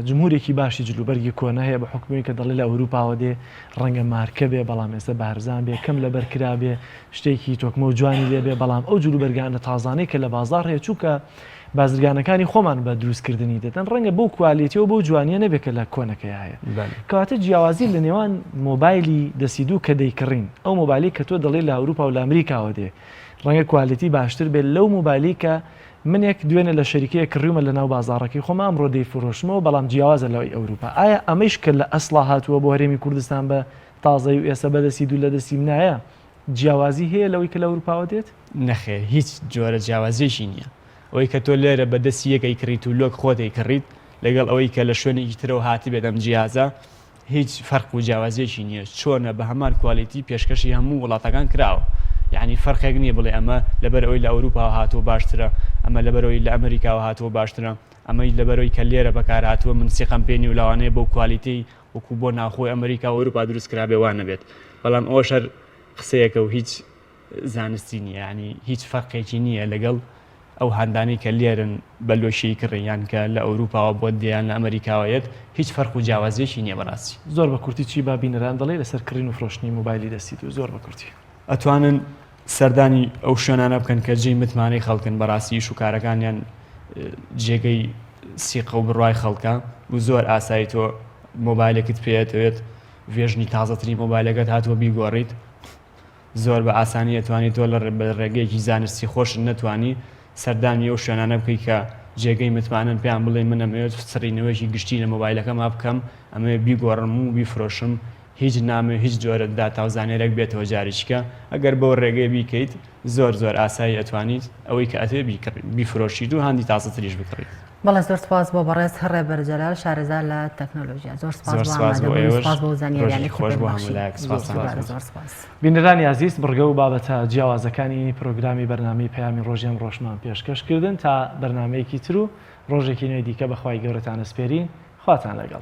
B: جمهورێکی باشی جلوبەرگی کۆنە هەیە بە حکومی کە دەڵێ لە ئەوروپاوە دێ ڕەنگە مارکە بێ بەڵام ئێستا بارزان بێ کەم لەبەر کرا بێ شتێکی تۆکمە و جوانی لێ بێ بەڵام ئەو جلوبەرگانە تازانەی کە لە بازار هەیە چووکە بازرگانەکانی خۆمان بە دروستکردنی دەتەن ڕەنگە بۆ کوالیتیەوە بۆ جوانیە نەبێت کە لە کۆنەکەی هەیە کەواتە جیاوازی لە نێوان مۆبایلی دەسی دوو کە دەیکڕین ئەو مۆبایلی کە تۆ دەڵێ لە ئەوروپا و لە ئەمریکاوە دێ ڕەنگە کوالیتی باشتر بێت لەو مۆبایلی کە منێک دوێنێ لە شەریکەیە کڕیومە لە ناو بازارڕێکی خۆمە ئەمڕۆ دەیفرۆشمەوە بەڵام جیاوازە لەوەی ئەوروپا ئایا ئەمەش کە لە ئەسڵا هاتووە بۆ هەرێمی کوردستان بە تازەی و ئێستا بەدەسی دوو لە دەسی منایە جیاوازی هەیە لەوەی کە لە ئەوروپاوە دێت
K: نەخێر هیچ جۆرە جیاوازیشی نییە ئەوەی کە تۆ لێرە بەدەستی یەکەی کڕیت و لۆک خۆتەی کڕیت لەگەڵ ئەوەی کە لە شوێنێکی ترەوە هاتی بێت ئەم جیازە هیچ فەرق و جیاوازیەکی نییە چۆنە بە هەمان کوالیتی پێشکەشی هەموو وڵاتەکان کراوە یعنی فەرقێک نییە بڵێ ئەمە لەبەر ئەوەی لە ئەوروپا هاتووە باشترە ئەمە لەبەرەوەی لە ئەمریکاوە هاتووە باشترە ئەمەی لەبەرەوەی کە لێرە بەکار هاتووە من سیقم پێنی و لەوانەیە بۆ کوالیتی وەکو بۆ ناخۆی ئەمریکا و ئەوروپا دروست کرابێ وانە بێت بەڵام ئەوە شەر قسەیەکە و هیچ زانستی نییە ینی هیچ فەرقێکی نییە لەگەڵ ئەو هەندانی کە لێرن بە لۆشەی کڕیان کە لە ئەوروپاوە بۆ دییان لە ئەمریکاوەیەت هیچ فەرق و جیاوازیەکی نییە بەڕاستی
B: زۆر بە کورتی چی بابینەران دەڵێ لەسەر کڕین و فرۆشتنی مۆبایلی دەستیت و زۆر بە کورتی
K: ئەتوانن سەردانی ئەو شوێنانە بکەن کە جێی متمانەی خەڵکن بەڕاستی شوکارەکانیان جێگەی سیقە و بڕوای خەڵکە و زۆر ئاسایی تۆ مۆبایلێکت پێێتەوێت وێژنی تازەتری مۆبایلەکەت هاتووە بیگۆڕیت زۆر بە ئاسانی ئەتوانیت تۆ لە ڕێگەیەکی زانستی خۆش نەتوانی سەردانی ئەو شوێنانە بکەی کە جێگەی متمانن پێیان بڵێ منەمەوێت سڕینەوەیکی گشتی لە مۆبایلەکەما بکەم ئەمە بیگۆڕم و بیفرۆشم هیچ نامێ هیچ جۆرە داتاوزانێرەك بێتەوە جاریچکە ئەگەر بەو ڕێگەی بیکەیت زۆر ئاسایی ئەتوانیت ئەوەی کە ئەتێ بیفرۆشیت و هەندی تازەتریش بکڕیت
A: بەڵێ زۆر سپاس بۆ بەڕێز هەڕێ بەرجەلال شارەزار لە تەکنۆلۆژیا زۆر سپاس بۆ زانیاریانی
K: خۆش بۆ هەموو
B: بینەرانی عزیز بڕگە و بابەتە جیاوازەکانی پرۆگرامی بەرنامەی پەیامی ڕۆژێم ڕۆژمان پێشکەشکردن تا بەرنمەیەکی تر و ڕۆژێکی نوێی دیکە بەخوای گەورەتان ئەسپێرین خواتان لەگەڵ.